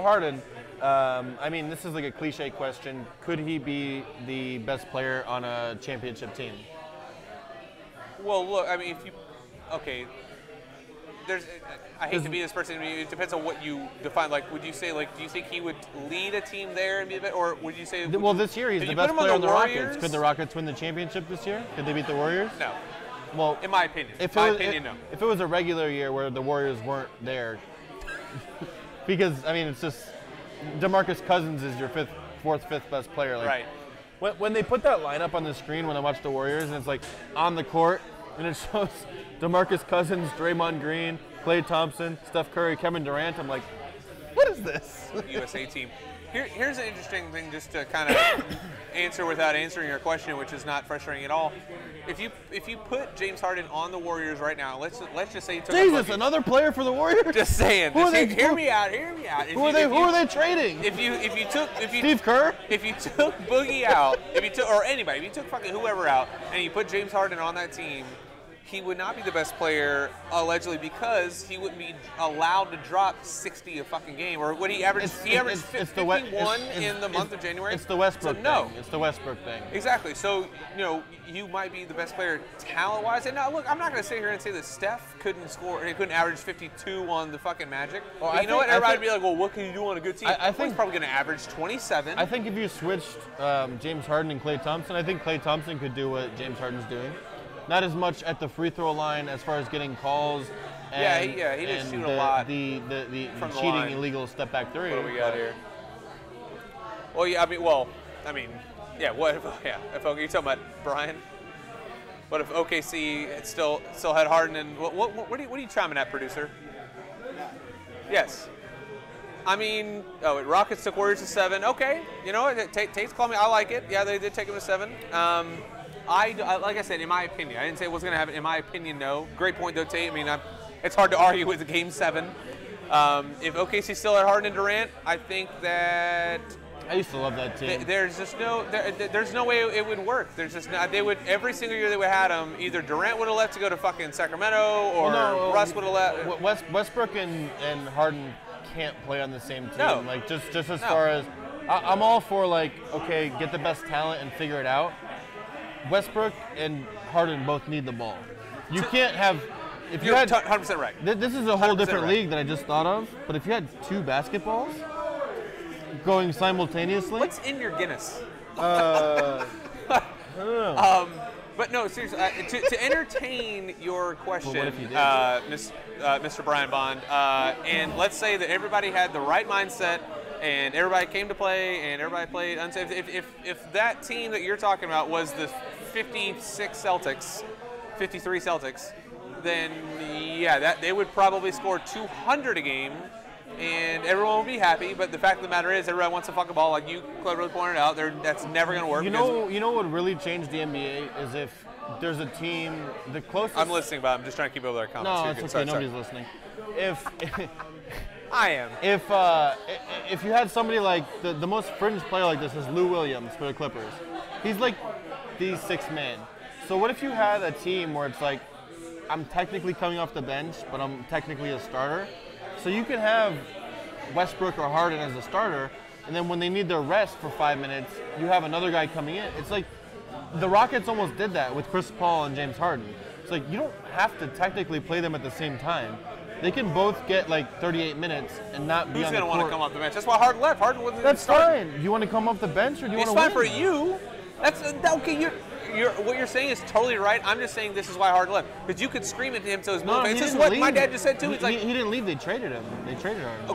Harden. I mean, this is like a cliche question. Could he be the best player on a championship team? well, look, I mean, I hate to be this person. I mean, it depends on what you define. Like, would you say, like, do you think he would lead a team there and be a bit, or would you say? Well, this year he's the best player on the Rockets. Could the Rockets win the championship this year? Could they beat the Warriors? No. Well, in my opinion. No. If it was a regular year where the Warriors weren't there, because I mean, it's just DeMarcus Cousins is your fourth, fifth best player. Like, right. When they put that lineup on the screen when I watch the Warriors, and it's like on the court, and it shows DeMarcus Cousins, Draymond Green, Klay Thompson, Steph Curry, Kevin Durant, I'm like, what is this? USA team. Here's an interesting thing, just to kind of answer without answering your question, which is not frustrating at all. If you put James Harden on the Warriors right now, let's just say he took Jesus, another player for the Warriors? Just saying. Hear me out. Who are they trading? If you took Steve Kerr? If you took Boogie out, or anybody, if you took fucking whoever out, and you put James Harden on that team, he would not be the best player, allegedly, because he wouldn't be allowed to drop 60 a fucking game. Or what he averaged? He averaged 51 in the month of January. It's the Westbrook thing. No. It's the Westbrook thing. Exactly. So, you might be the best player talent-wise. And now, look, I'm not going to sit here and say that Steph couldn't score, he couldn't average 52 on the fucking Magic. Well, but you know what? Everybody would be like, well, what can you do on a good team? I think he's probably going to average 27. I think if you switched James Harden and Klay Thompson, I think Klay Thompson could do what James Harden's doing. Not as much at the free throw line as far as getting calls. And, he did shoot a lot. The cheating illegal step back three. What do we got here? Well, yeah, what if you're talking about Brian? What if OKC still had Harden and what are you chiming at, producer? Yes. I mean, Rockets took Warriors to 7. Okay, you know what? Tate's calling me. I like it. Yeah, they did take him to 7. Like I said, in my opinion, I didn't say it wasn't going to happen. In my opinion, no. Great point, though, Tate. I mean, it's hard to argue with the Game 7. If OKC still had Harden and Durant, I think that I used to love that team. There's no way it would work. There's just not. They would every single year they would have him. Either Durant would have left to go to fucking Sacramento, or Russ would have left. Westbrook and Harden can't play on the same team. No. Like just as far as I'm all for get the best talent and figure it out. Westbrook and Harden both need the ball. You can't have. If you had 100% right. This is a whole different league that I just thought of. But if you had 2 basketballs going simultaneously, what's in your Guinness? I don't know. But no, seriously, to entertain your question, well, what if you did? Mr. Brian Bond, and let's say that everybody had the right mindset. And everybody came to play, and everybody played unsafe. If that team that you're talking about was the 53 Celtics, then yeah, they would probably score 200 a game, and everyone would be happy. But the fact of the matter is, everybody wants to fuck a ball, like you cleverly pointed out. That's never going to work. You know what would really change the NBA is if there's a team the closest. I'm listening, but I'm just trying to keep over their comments. No, it's okay. Sorry. Nobody's listening. If I am. If you had somebody like the most fringe player like this is Lou Williams for the Clippers. He's like the 6th man. So what if you had a team where it's like, I'm technically coming off the bench, but I'm technically a starter. So you can have Westbrook or Harden as a starter, and then when they need their rest for 5 minutes, you have another guy coming in. It's like the Rockets almost did that with Chris Paul and James Harden. It's like you don't have to technically play them at the same time. They can both get like 38 minutes and not be Who's on the going to court. want to come off the bench? That's why Harden left. Harden wasn't That's starting. fine. Do you want to come off the bench or do you It's want to fine win? for you. That's okay. What you're saying is totally right. I'm just saying this is why Harden left. Because you could scream at him so his No, this he is didn't what leave. my dad just said too. He didn't leave. They traded him. They traded Harden.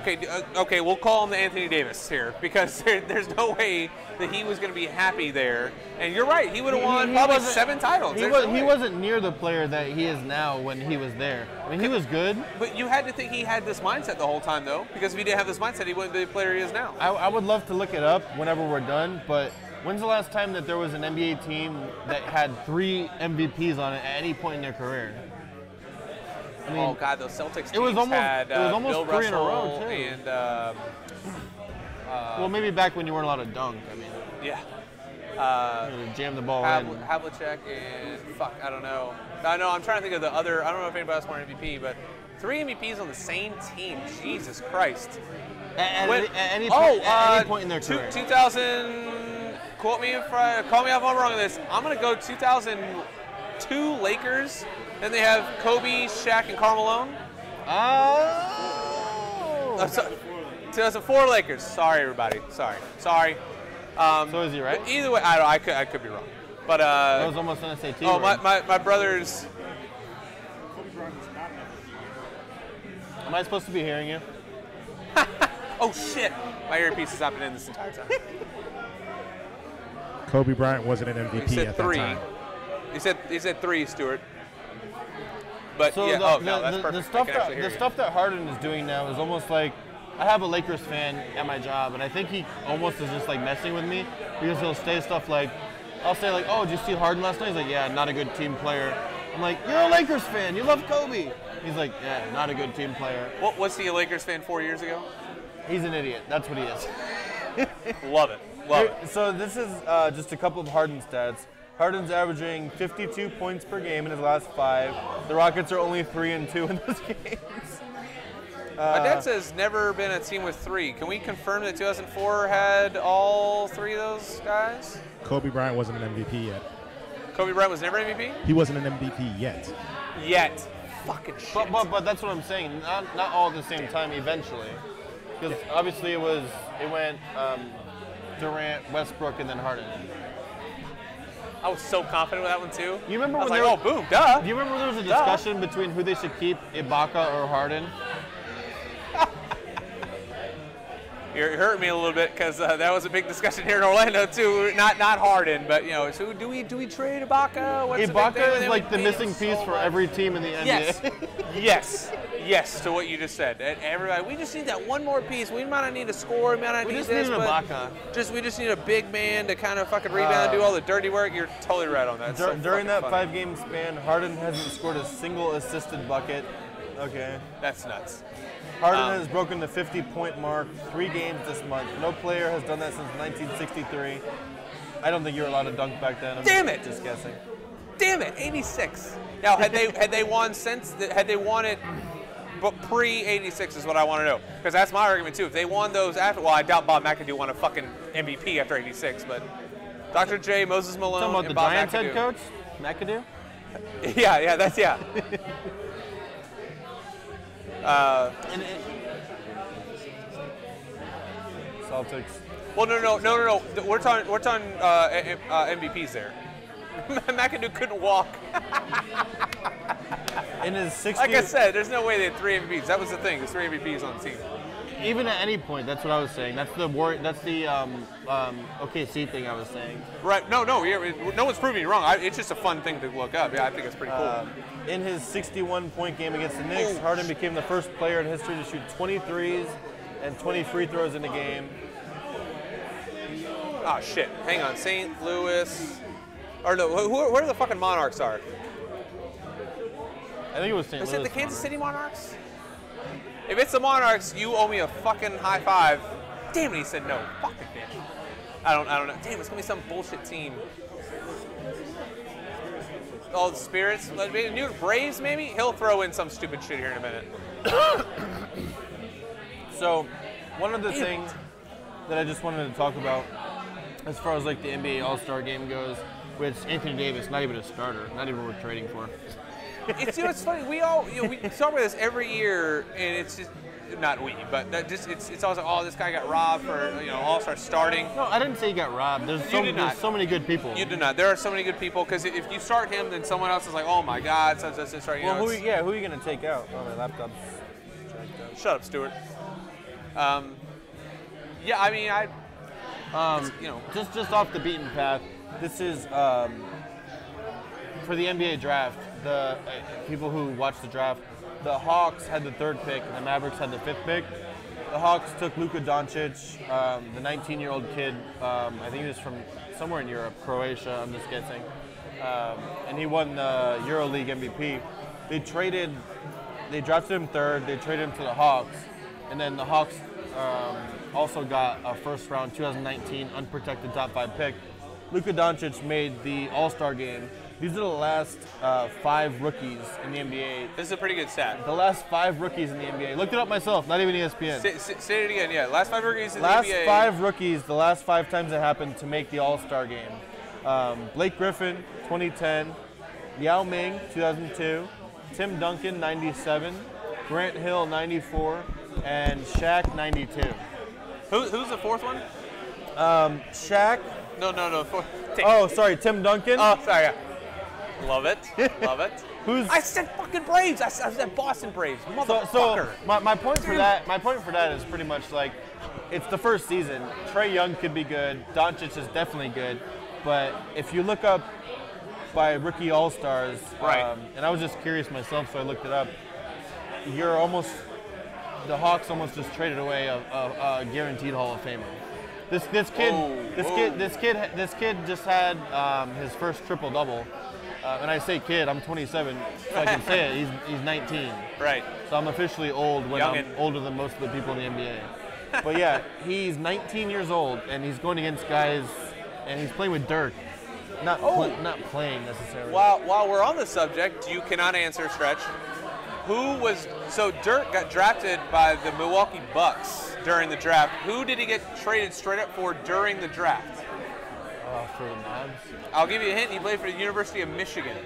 Okay, we'll call him the Anthony Davis here because there's no way that he was going to be happy there. And you're right. He would have won probably 7 titles. He wasn't near the player that he is now when he was there. I mean, he was good. But you had to think he had this mindset the whole time, though, because if he didn't have this mindset, he wouldn't be the player he is now. I would love to look it up whenever we're done, but when's the last time that there was an NBA team that had 3 MVPs on it at any point in their career? I mean, oh God, those Celtics teams it was almost had Bill 3 in a row Russell too. and well, maybe back when you weren't allowed to dunk. I mean, yeah. Jam the ball in. Havlicek and I don't know. I'm trying to think of the other. I don't know if anybody else won MVP, but 3 MVPs on the same team. Jesus Christ. At any point in their career. 2000. Call me if I'm wrong on this. I'm gonna go 2002 Lakers. Then they have Kobe, Shaq, and Karl Malone. Oh. 2004 Lakers. Sorry, everybody. Sorry. So is he right? Either way, I could be wrong. But I was almost gonna say T. Oh, my brother's. Am I supposed to be hearing you? Oh shit! My earpiece has not been in this entire time. Kobe Bryant wasn't an MVP He said at 3. that time. He said 3, Stuart. But So yeah, that's the perfect. stuff that Harden is doing now is almost like I have a Lakers fan at my job, and I think he almost is just like messing with me because he'll say stuff like, I'll say like, "Oh, did you see Harden last night?" He's like, "Yeah, not a good team player." I'm like, "You're a Lakers fan. You love Kobe." He's like, "Yeah, not a good team player." What was he a Lakers fan 4 years ago? He's an idiot. That's what he is. Love it. So this is just a couple of Harden stats. Harden's averaging 52 points per game in his last 5. The Rockets are only 3-2 in those games. My dad says never been a team with 3. Can we confirm that 2004 had all 3 of those guys? Kobe Bryant wasn't an MVP yet. Kobe Bryant was never MVP? He wasn't an MVP yet. Yet. Fucking shit. But that's what I'm saying. Not all at the same time. Eventually, because obviously it went Durant, Westbrook, and then Harden. I was so confident with that one too. You remember I was when like, boom, duh. Do you remember there was a discussion between who they should keep, Ibaka or Harden? You're hurting me a little bit because that was a big discussion here in Orlando too. Not Harden, but so do we trade Ibaka? What's Ibaka is like the missing piece for every team in the NBA. Yes to what you just said. Everybody, we just need that one more piece. We might not need a score. We might not We need just this. need an but Ibaka. we just need a big man to kind of fucking rebound and do all the dirty work. You're totally right on that. During that 5-game span, Harden hasn't scored a single assisted bucket. Okay. That's nuts. Harden has broken the 50-point mark 3 games this month. No player has done that since 1963. I don't think you were allowed to dunk back then. Damn it! Just guessing. Damn it! 86. Now, had they won it, but pre-86 is what I want to know, because that's my argument too. If they won those after, well, I doubt Bob McAdoo won a fucking MVP after 86, but Dr. J, Moses Malone, Talking about and the Bob Giants McAdoo. head coach, McAdoo. Yeah. Celtics. Well, no. We're talking MVPs there. McAdoo couldn't walk. In his 60th, Like I said, there's no way they had 3 MVPs. That was the thing. There's 3 MVPs on the team. even at any point, that's what I was saying. That's the OKC thing I was saying. Right. No one's proving you wrong. It's just a fun thing to look up. Yeah, I think it's pretty cool. In his 61-point game against the Knicks, Harden became the first player in history to shoot 20 threes and 20 free throws in a game. Oh, shit. Hang on. St. Louis. Or no, where the fucking Monarchs are? I think it was St. Louis. Is it the Kansas City Monarchs? If it's the Monarchs, you owe me a fucking high five. Damn it, he said no. Fuck it, bitch. I don't know. Damn, it's gonna be some bullshit team. Oh, the Spirits? New Braves, maybe? He'll throw in some stupid shit here in a minute. So, one of the things that I just wanted to talk about, as far as like the NBA All-Star Game goes, which Anthony Davis, not even a starter, not even worth trading for. It's funny. We talk about this every year, and it's just not we, but that just it's always like, oh, this guy got robbed for All-Star starting. No, I didn't say he got robbed. There's so many good people. You did not. There are so many good people because if you start him, then someone else is like, oh my God, so start. Well, who are you gonna take out? Oh, my laptop's jacked Shut up, Stuart. Yeah, I mean, just off the beaten path. This is for the NBA draft. The people who watch the draft, the Hawks had the 3rd pick, and the Mavericks had the 5th pick. The Hawks took Luka Doncic, the 19-year-old kid. I think he was from somewhere in Europe, Croatia. I'm just guessing, and he won the EuroLeague MVP. They drafted him 3rd. They traded him to the Hawks, and then the Hawks also got a first-round 2019 unprotected top 5 pick. Luka Doncic made the All-Star game. These are the last 5 rookies in the NBA. This is a pretty good stat. The last 5 rookies in the NBA. Looked it up myself, not even ESPN. Say it again, yeah. Last 5 rookies in the NBA. Last 5 rookies, the last 5 times it happened to make the All-Star game. Blake Griffin, 2010. Yao Ming, 2002. Tim Duncan, 97. Grant Hill, 94. And Shaq, 92. Who's the 4th one? Shaq. No. Sorry, Tim Duncan. Oh, sorry. Yeah. Love it. Love it. I said fucking Braves. I said Boston Braves. Motherfucker. So my point for that is pretty much like, it's the first season. Trae Young could be good. Doncic is definitely good. But if you look up by rookie All-Stars, right. And I was just curious myself, so I looked it up. The Hawks almost just traded away a guaranteed Hall of Famer. This kid just had his first triple-double. And I say kid, I'm 27, so I can say it. He's 19. Right. So I'm officially old when I'm Youngin. older than most of the people in the NBA. But yeah, he's 19 years old, and he's going against guys, and he's playing with Dirk. Not playing necessarily. While we're on the subject, you cannot answer, Stretch. So Dirk got drafted by the Milwaukee Bucks during the draft. Who did he get traded straight up for during the draft? For the Mavs. I'll give you a hint. He played for the University of Michigan.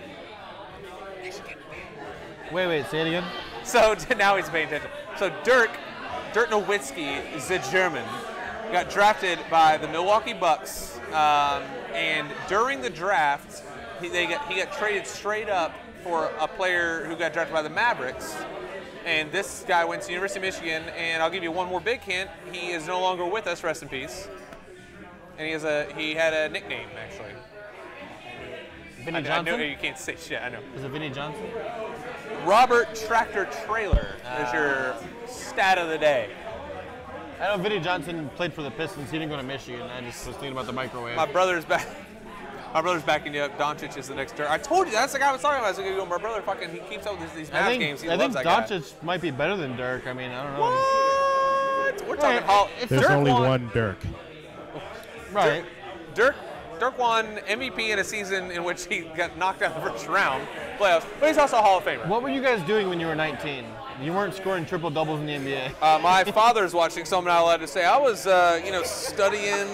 Wait, say it again. So now he's paying attention. So Dirk Nowitzki, the German, got drafted by the Milwaukee Bucks, and during the draft, he got traded straight up for a player who got drafted by the Mavericks. And this guy went to the University of Michigan, and I'll give you one more big hint. He is no longer with us, rest in peace. And he had a nickname, actually. Vinny Johnson? I know you can't say shit, I know. Is it Vinny Johnson? Robert Tractor Trailer is your stat of the day. I know Vinny Johnson played for the Pistons. He didn't go to Michigan. I just was thinking about the microwave. My brother's backing you up. Doncic is the next Dirk. I told you, that's the guy I was talking about. I was like, my brother he keeps up with these Mavs games. He loves that guy. I think Doncic might be better than Dirk. I mean, I don't know. What? We're talking There's only one Dirk. Right. Dirk won MVP in a season in which he got knocked out in the first round playoffs, but he's also a Hall of Famer. What were you guys doing when you were 19? You weren't scoring triple doubles in the NBA. My father's watching, so I'm not allowed to say. I was, studying,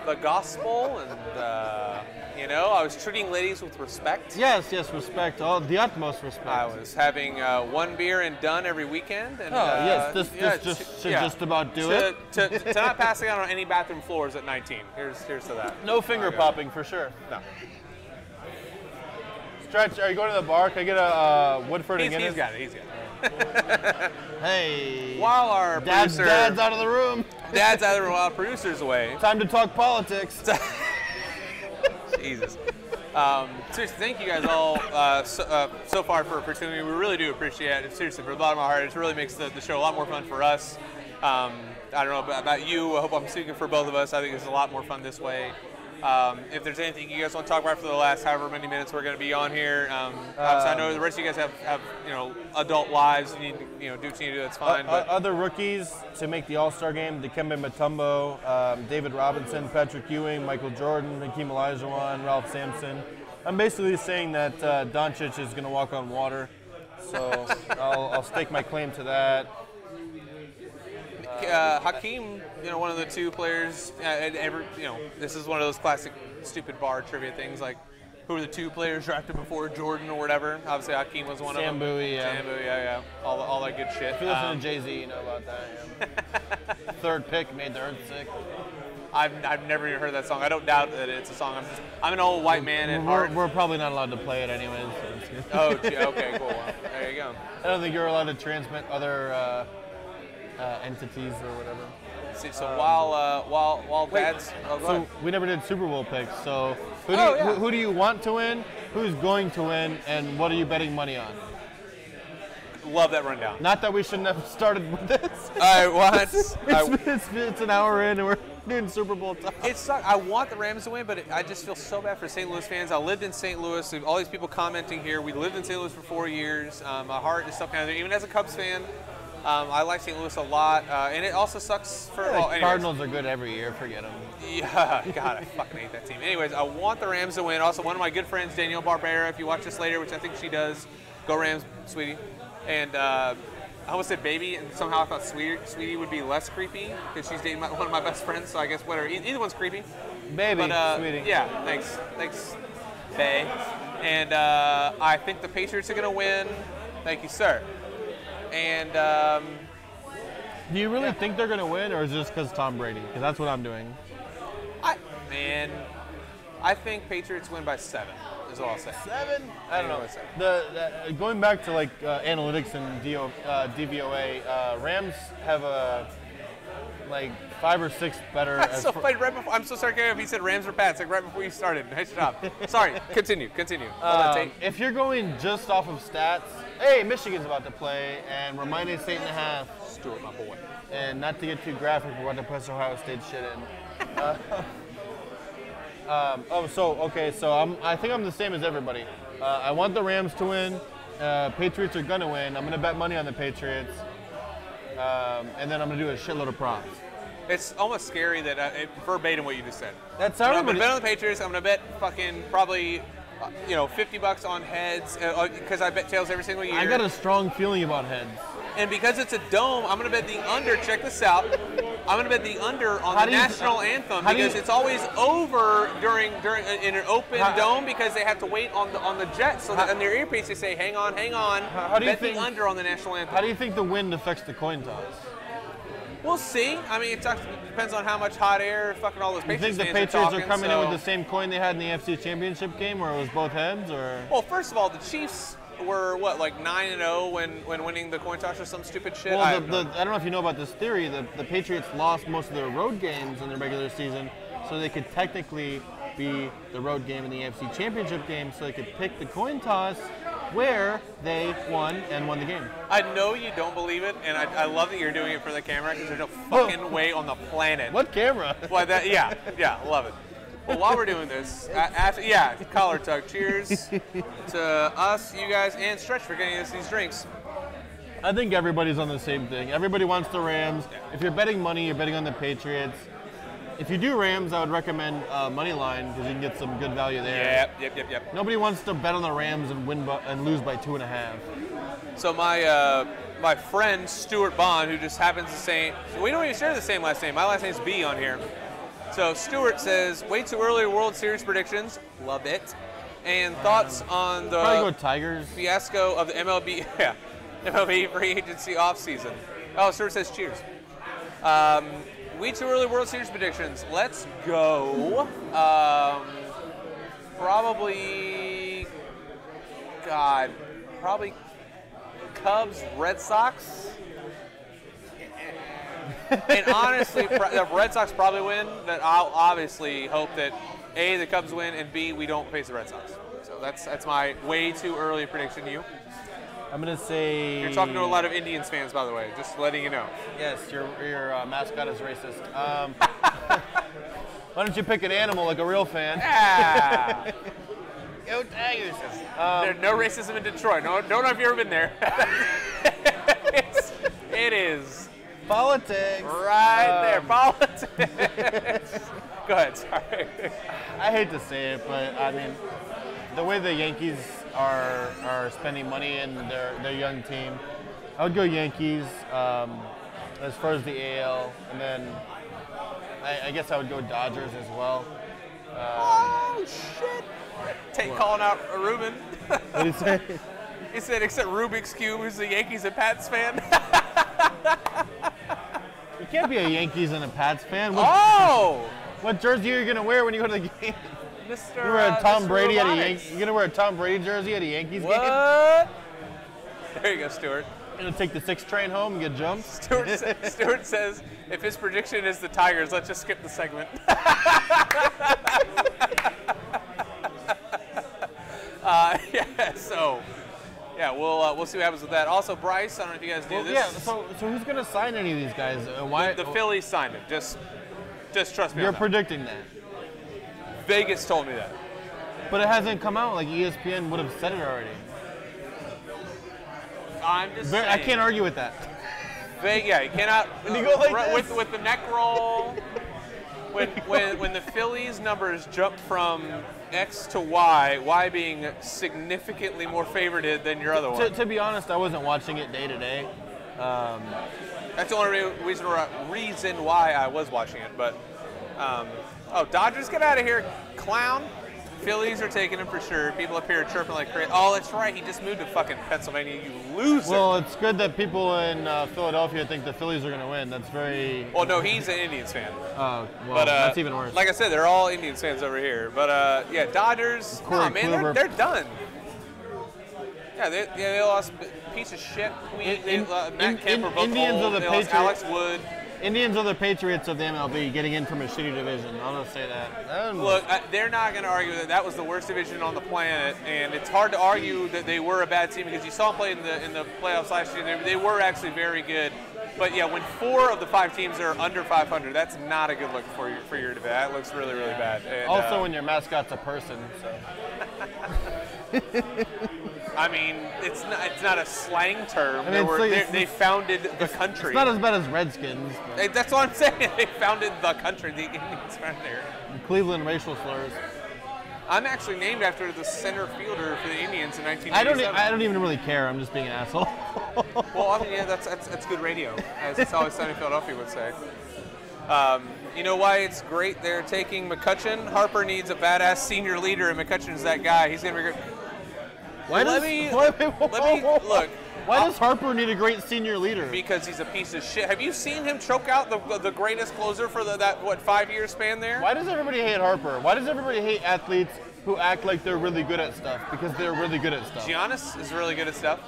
the gospel, and I was treating ladies with respect. Yes, respect. The utmost respect. I was having one beer and done every weekend. And, yes, this should just about do it. To not passing out on any bathroom floors at 19. Here's to that. No finger popping for sure. No. Stretch, are you going to the bar? Can I get a Woodford and Guinness? He's got it. Hey. While our Dad's out of the room. Dad's out of the room while our producer's away. Time to talk politics. Jesus. Seriously, thank you guys all so far for opportunity. We really do appreciate it. Seriously, from the bottom of my heart, it really makes the show a lot more fun for us. I don't know about you. I hope I'm speaking for both of us. I think it's a lot more fun this way. If there's anything you guys want to talk about for the last however many minutes we're going to be on here, obviously I know the rest of you guys have adult lives. You need to do what you need to do. That's fine. But other rookies to make the All-Star game: Dikembe Mutombo, David Robinson, Patrick Ewing, Michael Jordan, Hakeem Olajuwon, Ralph Sampson. I'm basically saying that Doncic is going to walk on water, so I'll stake my claim to that. Hakeem, one of the two players. This is one of those classic stupid bar trivia things. Like, who were the 2 players drafted before Jordan or whatever. Obviously, Hakeem was one of them. Sam Bowie, yeah. Sam Bowie, yeah. All that good shit. If you listen to Jay-Z, you know about that. Yeah. 3rd pick made the earth sick. I've never even heard that song. I don't doubt that it's a song. I'm an old white man at heart. We're probably not allowed to play it anyways. So Oh, gee, okay, cool. Well, there you go. I don't think you're allowed to transmit other entities or whatever. See, so while Dad's... Oh, go So ahead. we never did Super Bowl picks. So Yeah. who do you want to win? Who's going to win? And what are you betting money on? Love that rundown. Not that we shouldn't have started with this. All right, what? It's an hour in and we're doing Super Bowl talk. It sucks. I want the Rams to win, but I just feel so bad for St. Louis fans. I lived in St. Louis. All these people commenting here. We lived in St. Louis for 4 years. My heart is stuck kind of there. Even as a Cubs fan, I like St. Louis a lot. And it also sucks for... Cardinals are good every year. Forget them. Yeah, God, I fucking hate that team. Anyways, I want the Rams to win. Also, one of my good friends, Danielle Barbera, if you watch this later, which I think she does, go Rams, sweetie. And I almost said baby, and somehow I thought sweetie would be less creepy because she's dating one of my best friends. So I guess whatever, either one's creepy. Baby, But, sweetie. Yeah, thanks, Bae. And I think the Patriots are gonna win. Thank you, sir. And Do you really think they're going to win, or is it just because Tom Brady? Because that's what I'm doing. I think Patriots win by 7. Is all I'll say. 7? I don't know. What's that? The going back to like analytics and DVOA, Rams have like 5 or 6 better. That's so funny. Right before, I'm so sorry, Gary, if he said Rams or Pats, like right before you started. Nice job. Sorry. Continue. All that tape. If you're going just off of stats, hey, Michigan's about to play, and we're minus 8.5. Stuart, my boy. And not to get too graphic, we're about to press Ohio State shit in. So I think I'm the same as everybody. I want the Rams to win. Patriots are gonna win. I'm gonna bet money on the Patriots, and then I'm gonna do a shitload of props. It's almost scary that verbatim what you just said. That's I'm everybody. gonna bet on the Patriots. I'm gonna bet fucking probably, $50 on heads because I bet tails every single year. I got a strong feeling about heads. And because it's a dome, I'm gonna bet the under. Check this out. I'm gonna bet the under on the national anthem because it's always over during in an open dome because they have to wait on the Jets. So that in their earpiece they say, "Hang on." How do you bet think the under on the national anthem? How do you think the wind affects the coin toss? We'll see. I mean, it depends on how much hot air fucking all those You Patriots think the fans Patriots are are talking, coming in with so- the same coin they had in the FC Championship game, where it was both heads, or? Well, first of all, the Chiefs were what, like 9-0 when winning the coin toss or some stupid shit. Well, I I don't don't know if you know about this theory. The Patriots lost most of their road games in the regular season, so they could technically be the road game in the AFC Championship game, so they could pick the coin toss where they won the game. I know you don't believe it, and I love that you're doing it for the camera because there's no fucking way on the planet. What camera? Well, yeah, love it. Well, while we're doing this, collar tug. Cheers to us, you guys, and Stretch for getting us these drinks. I think everybody's on the same thing. Everybody wants the Rams. If you're betting money, you're betting on the Patriots. If you do Rams, I would recommend money line because you can get some good value there. Yep. Nobody wants to bet on the Rams and win and lose by 2.5. So my friend Stuart Bond, who just happens to say, we don't even share the same last name. My last name's B on here. So Stuart says, way too early World Series predictions. Love it. And thoughts on the Probably go Tigers. fiasco of the MLB, MLB free agency offseason. Oh, Stuart says cheers. Way too early World Series predictions. Let's go. Probably Cubs, Red Sox. And honestly, the Red Sox probably win. But I'll obviously hope that A, the Cubs win, and B, we don't face the Red Sox. So that's my way too early prediction. You? I'm gonna say. You're talking to a lot of Indians fans, by the way. Just letting you know. Yes, your mascot is racist. Why don't you pick an animal like a real fan? Yeah. Go Tigers. There's no racism in Detroit. No, don't know if you've ever been there. It is. Politics. Right there. Politics. Go ahead. Sorry. I hate to say it, but I mean, the way the Yankees are spending money in their young team, I would go Yankees as far as the AL, and then I guess I would go Dodgers as well. Oh shit! calling out Ruben. What did he say? He said, except Rubik's Cube, who's a Yankees and Pats fan. You can't be a Yankees and a Pats fan. What jersey are you gonna wear when you go to the game? Mr. You wear a Tom Brady at a Robotics. Yankees. You gonna wear a Tom Brady jersey at a Yankees game? What? There you go, Stuart. You gonna take the 6 train home and get jumped? Stuart says, if his prediction is the Tigers, let's just skip the segment. We'll see what happens with that. Also, Bryce, I don't know if you guys knew this. Yeah, so who's gonna sign any of these guys? Why? The Phillies signed him. Just trust me. You're on that. predicting that. Vegas told me that. But it hasn't come out. Like ESPN would have said it already. I'm just saying. I can't argue with that. Yeah, you cannot. When you go like this. With the neck roll. When the Phillies numbers jump from X to Y being significantly more favorited than your other one. To be honest, I wasn't watching it day to day. That's the only reason why I was watching it. But Dodgers, get out of here, clown. Phillies are taking him for sure. People up here are chirping like crazy. Oh, that's right. He just moved to fucking Pennsylvania. You loser. Well, it's good that people in Philadelphia think the Phillies are going to win. That's very... Well, no, he's an Indians fan. Oh, well, that's even worse. Like I said, they're all Indians fans over here. But, Dodgers, they're done. Yeah, they lost piece of shit. Matt Kemp were both Indians old. are the They lost Patriots. Alex Wood. Indians are the Patriots of the MLB, getting in from a shitty division. I'll just say that. Look, they're not going to argue that was the worst division on the planet, and it's hard to argue that they were a bad team because you saw them play in the playoffs last year. They were actually very good. But yeah, when 4 of the 5 teams are under 500, that's not a good look for your division. That looks really, really bad. And, also, when your mascot's a person. So. I mean, it's not a slang term. I mean, they founded the country. It's not as bad as Redskins. That's what I'm saying. They founded the country. The Indians founded there. Cleveland racial slurs. I'm actually named after the center fielder for the Indians in 1987. I don't even really care. I'm just being an asshole. Well, I mean, yeah, that's good radio, as It's Always Sunny in Philadelphia would say. You know why it's great they're taking McCutchen? Harper needs a badass senior leader, and McCutchen's that guy. He's going to be great. Why does Harper need a great senior leader? Because he's a piece of shit. Have you seen him choke out the greatest closer for that 5-year span there? Why does everybody hate Harper? Why does everybody hate athletes who act like they're really good at stuff? Because they're really good at stuff. Giannis is really good at stuff.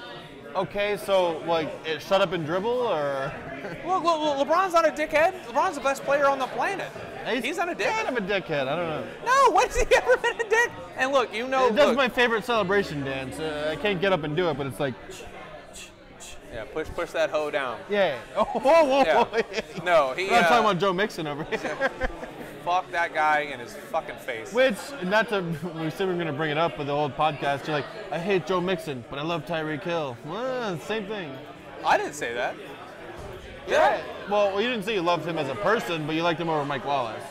Okay, so shut up and dribble, or? Well, LeBron's not a dickhead. LeBron's the best player on the planet. He's not a dick. Kind of a dickhead. I don't know. No, when's he ever been a dick? And look, That's my favorite celebration dance. I can't get up and do it, but it's like. Yeah, push that hoe down. Yeah. Oh, whoa. Yeah. No, I'm not talking about Joe Mixon over here. Fuck that guy in his fucking face. Which, we said we were going to bring it up with the old podcast. You're like, I hate Joe Mixon, but I love Tyreek Hill. Well, same thing. I didn't say that. Yeah. Well, you didn't say you loved him as a person, but you liked him over Mike Wallace.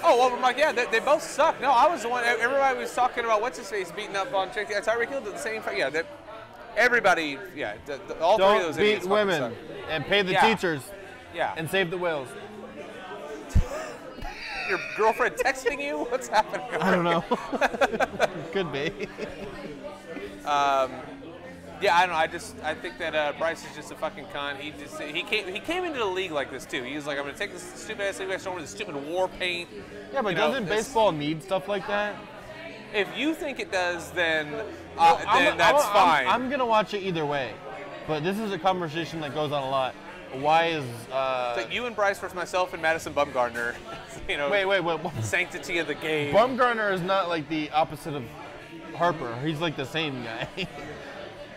Oh, well, Mike, yeah, they both suck. No, I was the one. Everybody was talking about what's his face beating up on Chick. Tyreek Hill did the same thing. Yeah, everybody. Yeah, all three of those. Don't beat women and pay the teachers. Yeah. And save the whales. Your girlfriend texting you? What's happening? I don't know. Could be. Yeah, I don't know. I think that Bryce is just a fucking cunt. He came into the league like this too. He was like, I'm gonna take this stupid ass league, I with this stupid war paint. Yeah, but doesn't baseball need stuff like that? If you think it does, then that's fine. I'm gonna watch it either way, but this is a conversation that goes on a lot. Why is so you and Bryce versus myself and Madison Bumgarner? Wait. Sanctity of the game. Bumgarner is not like the opposite of Harper. He's like the same guy.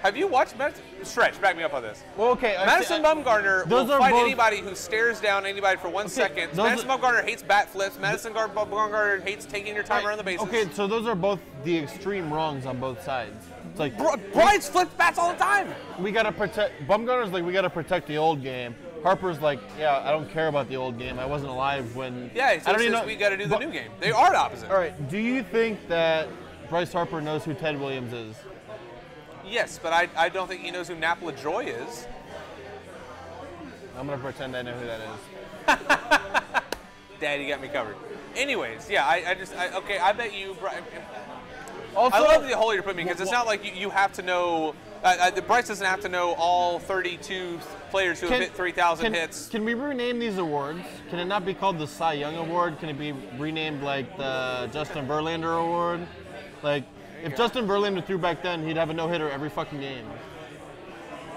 Have you watched Stretch, back me up on this. Well, okay. Madison Bumgarner will fight anybody who stares down anybody for 1 second. Madison Bumgarner hates bat flips. Madison Bumgarner hates taking your time around the bases. Okay, so those are both the extreme wrongs on both sides. It's like Bryce flips bats all the time. We gotta protect. Bumgarner's like, we gotta protect the old game. Harper's like, yeah, I don't care about the old game. I wasn't alive when. Yeah, so he says we gotta do the new game. They are the opposite. All right. Do you think that Bryce Harper knows who Ted Williams is? Yes, but I don't think he knows who Napla Joy is. I'm going to pretend I know who that is. Daddy got me covered. Anyways, yeah, I bet you... Also, I love the hole you're putting me because it's not like you have to know. Bryce doesn't have to know all 32 players who have hit 3,000 hits. Can we rename these awards? Can it not be called the Cy Young Award? Can it be renamed like the Justin Verlander Award? Like, if Justin Verlander threw back then, he'd have a no-hitter every fucking game.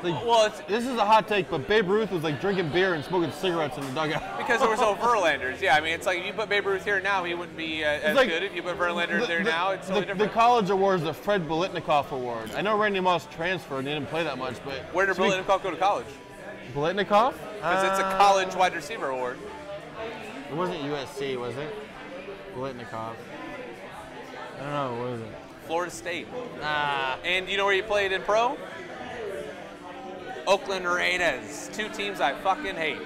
Like, Well, this is a hot take, but Babe Ruth was like drinking beer and smoking cigarettes in the dugout. because there was no Verlanders. Yeah, I mean, it's like if you put Babe Ruth here now, he wouldn't be as like good. If you put Verlander there now, it's totally the different. college award is the Fred Biletnikoff Award. I know Randy Moss transferred and he didn't play that much, but Where did Biletnikoff go to college? Biletnikoff? Because it's a college wide receiver award. It wasn't USC, was it? Biletnikoff. I don't know. What is it? Florida State. Ah. And you know where he played in pro? Oakland Raiders. Two teams I fucking hate.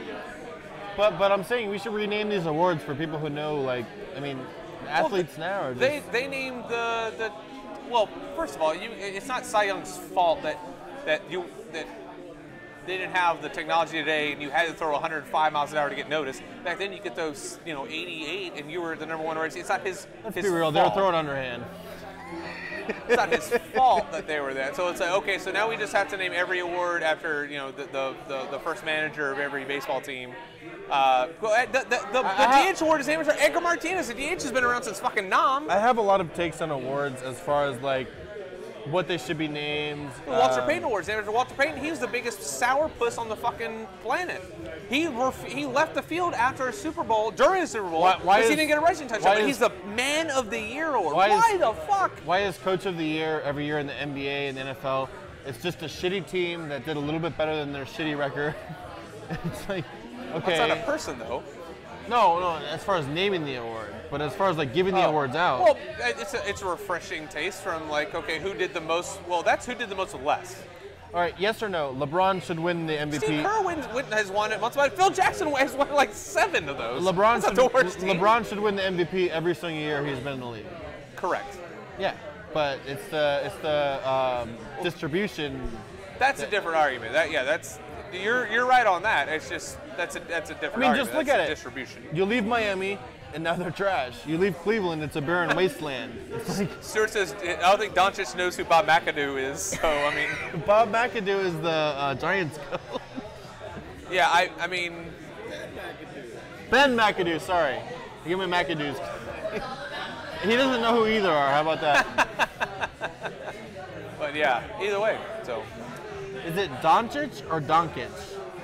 But I'm saying we should rename these awards for people who know, like, I mean, athletes now. Or just, They named the well, first of all, it's not Cy Young's fault that they didn't have the technology today and you had to throw 105 miles an hour to get noticed. Back then you could throw 88 and you were the number one race. It's not his let's his be real, fault. they were throwing underhand. It's not his fault that they were there. So it's like, okay, so now we just have to name every award after the first manager of every baseball team. The DH award is named after Edgar Martinez. The DH has been around since fucking Nam. I have a lot of takes on awards as far as like what they should be named. The Walter Payton Awards named after Walter Payton. He was the biggest sourpuss on the fucking planet. He left the field after a Super Bowl, during a Super Bowl, because he didn't get a rushing touchdown. But he's the Man of the Year award. Why the fuck? Why is Coach of the Year every year in the NBA and the NFL? It's just a shitty team that did a little bit better than their shitty record. It's like, okay. That's not a person, though. No, as far as naming the award, but as far as like giving the awards out. Well, it's a refreshing taste from like, okay, who did the most? Well, that's who did the most with less. All right, yes or no? LeBron should win the MVP. Steve Kerr has won it once, but Phil Jackson has won like 7 of those. LeBron LeBron should win the MVP every single year he's been in the league. Correct. Yeah, but it's the distribution. That's a different argument. You're right on that. It's just that's a different argument. I mean, just look at it. Distribution. You leave Miami, and now they're trash. You leave Cleveland, it's a barren wasteland. It's like Stuart says, I don't think Doncic knows who Bob McAdoo is. So I mean, Bob McAdoo is the Giants coach. yeah, I mean, Ben McAdoo. Sorry, give me McAdoo's. He doesn't know who either are. How about that? but yeah, either way. So Is it Doncic or Doncic?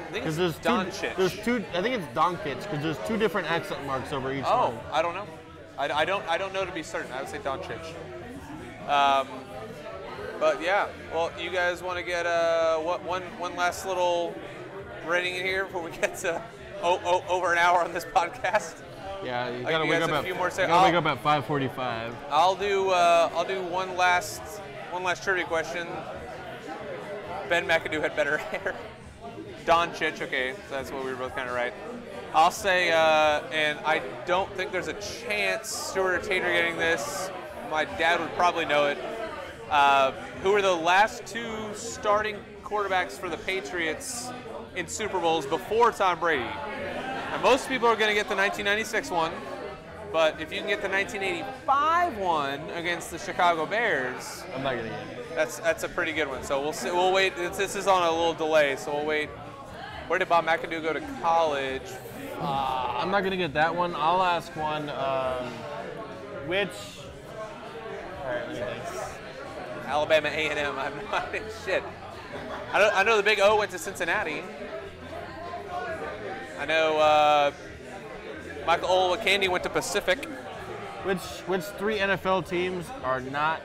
I think it's Doncic. There's two. I think it's Doncic because there's 2 different accent marks over each one. I don't know. I don't know to be certain. I would say Doncic. But yeah, well, you guys want to get one last little rating in here before we get to over an hour on this podcast? Yeah, you I'll gotta give wake you up guys a at few more wake up at 5:45. I'll do one last trivia question. Ben McAdoo had better hair. Doncic, okay, so that's what we were both kind of right. I'll say, and I don't think there's a chance Stuart or Tater getting this. My dad would probably know it. Who were the last 2 starting quarterbacks for the Patriots in Super Bowls before Tom Brady? Now, most people are going to get the 1996 one, but if you can get the 1985 one against the Chicago Bears, I'm not gonna get it. that's a pretty good one. So we'll see. We'll wait. This is on a little delay, so we'll wait. Where did Bob McAdoo go to college? I'm not gonna get that one. I'll ask one. Which? All right, let me think. Alabama A&M. I have no idea. Shit. I know the Big O went to Cincinnati. I know Michael Olowokandi went to Pacific. Which 3 NFL teams are not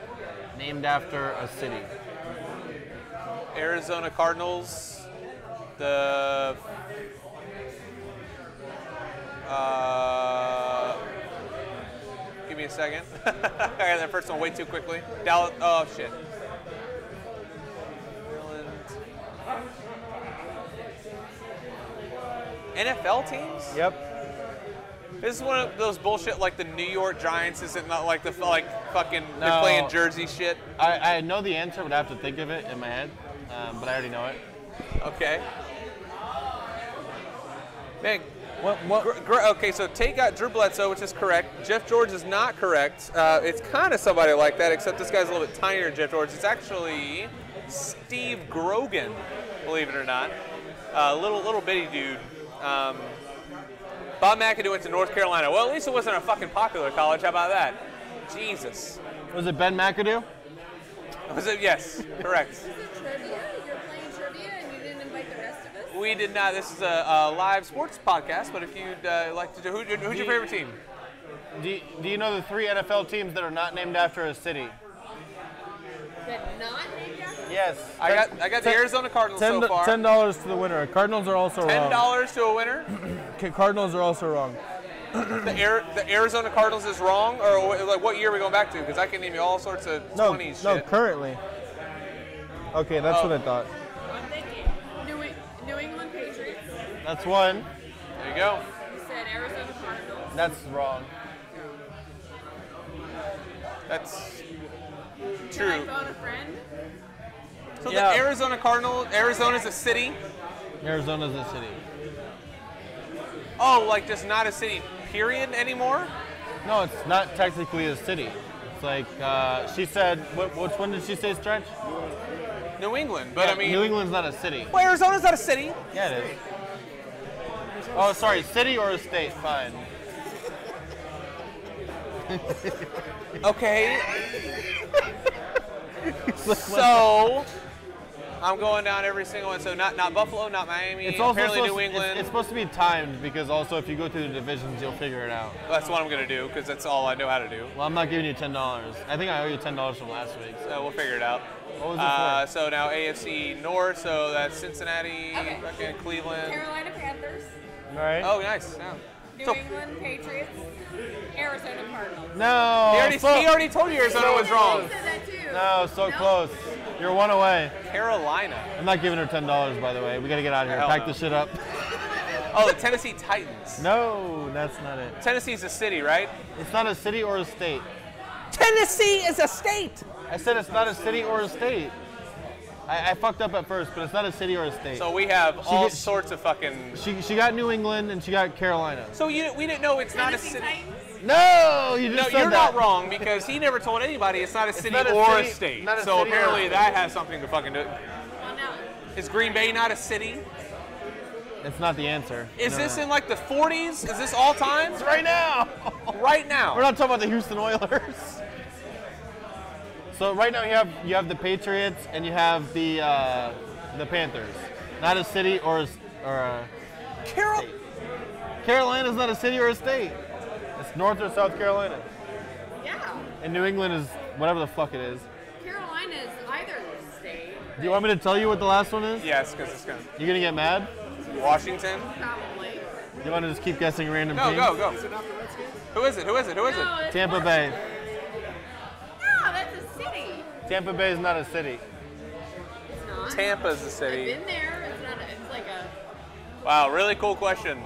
named after a city? Arizona Cardinals. The give me a second. I got that first one way too quickly. Dallas. Oh shit. NFL teams? Yep. This is one of those bullshit like the New York Giants. Is it not like the fucking they're playing Jersey shit? I know the answer, but I have to think of it in my head. But I already know it. Okay. Man, What? Okay, so take out Drew Bledsoe, which is correct. Jeff George is not correct. It's kind of somebody like that, except this guy's a little bit tinier than Jeff George. It's actually Steve Grogan, believe it or not. Little bitty dude. Bob McAdoo went to North Carolina. Well, at least it wasn't a fucking popular college. How about that? Jesus. Was it Ben McAdoo? Was it? Yes, correct. Is it trivia? You're playing trivia and you didn't invite the rest of us? We did not. This is a live sports podcast, but if you'd like to do, who's your favorite team? Do you know the 3 NFL teams that are not named after a city? That not named after? Yes. I got the Arizona Cardinals so far. $10 to the winner. Cardinals are also wrong. $10 to a winner. Cardinals are also wrong. The Arizona Cardinals is wrong, or like what year are we going back to? Because I can name you all sorts of 20s No, shit. currently. Okay, that's what I thought. I'm thinking New England Patriots. That's one. There you go. You said Arizona Cardinals. That's wrong. That's Can I true. phone a friend? So Yeah. the Arizona Cardinals, Arizona's a city. Arizona's a city. Oh, like just not a city, period, anymore? No, it's not technically a city. It's like, she said, which one did she say, Stretch? New England, but Yeah, I mean, New England's not a city. well, Arizona's not a city. Yeah, it is. Oh, sorry, city or a state? Fine. Okay. So I'm going down every single one. So not Buffalo, not Miami. It's also apparently supposed, New England. It's supposed to be timed because also if you go through the divisions, you'll figure it out. That's what I'm gonna do because that's all I know how to do. Well, I'm not giving you $10. I think I owe you $10 from last week. So we'll figure it out. What was it So now AFC North. So that's Cincinnati, Okay. fucking Cleveland. Carolina Panthers. for? All right. Oh, nice. Yeah. New So- England Patriots. Arizona Cardinals. No. He already told you Arizona was wrong. You said that too. No, so close. You're one away. Carolina. I'm not giving her $10, by the way. We gotta get out of here. Hell Pack no. the shit up. Oh, the Tennessee Titans. No, that's not it. Tennessee's a city, right? It's not a city or a state. Tennessee is a state. I said it's not a city or a state. I fucked up at first, but it's not a city or a state. So we have all gets- sorts of fucking. She got New England and she got Carolina. So we didn't know it's not a Tennessee city. Titans. No, you No, just said you're that. not wrong because he never told anybody it's not a city not a or a city- state. not a So city or apparently a that has something to fucking do. Well, now, Is Green Bay not a city? It's not the answer. Is No, this no. in like the 40s? Is this all time? right now? Right now. We're not talking about the Houston Oilers. So right now you have the Patriots and you have the Panthers. Not a city or a Carol. Carolina's not a city or a state. It's North or South Carolina. yeah. And New England is whatever the fuck it is. Carolina is either state. Do you want me to tell you what the last one is? Yes, because it's gonna. You gonna get mad? Washington. Probably. You want to just keep guessing random Go, teams? go, go. Who is it? Who is it? Who is it? No, it's Tampa Bay. No, that's a city. Tampa Bay is not a city. It's not. Tampa's the I've city. been there. It's not. It's like a. Wow, really cool question.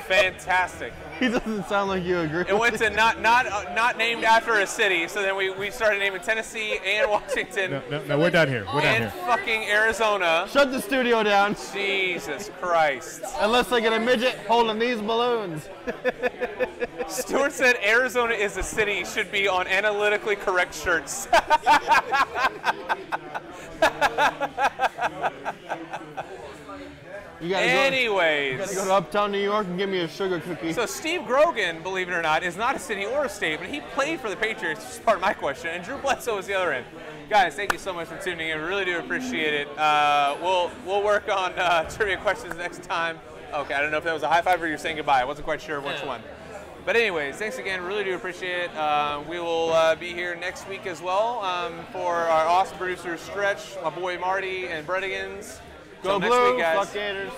Fantastic. He doesn't sound like you agree. It went to not named after a city, so then we started naming Tennessee and Washington No, we're done here. We're done and here. fucking Arizona. Shut the studio down. Jesus Christ. Unless I get a midget holding these balloons. Stuart said Arizona is a city should be on analytically correct shirts. You gotta Anyways. go to Uptown New York and give me a sugar cookie. So Steve Grogan, believe it or not, is not a city or a state, but he played for the Patriots, which is part of my question, and Drew Bledsoe was the other end. Guys, thank you so much for tuning in. We really do appreciate it. We'll work on trivia questions next time. Okay, I don't know if that was a high five or you're saying goodbye. I wasn't quite sure which one. But anyways, thanks again. Really do appreciate it. We will be here next week as well for our awesome producers, Stretch, my boy Marty, and Bredigans. Go Till next blue, week, guys. fuck Gators.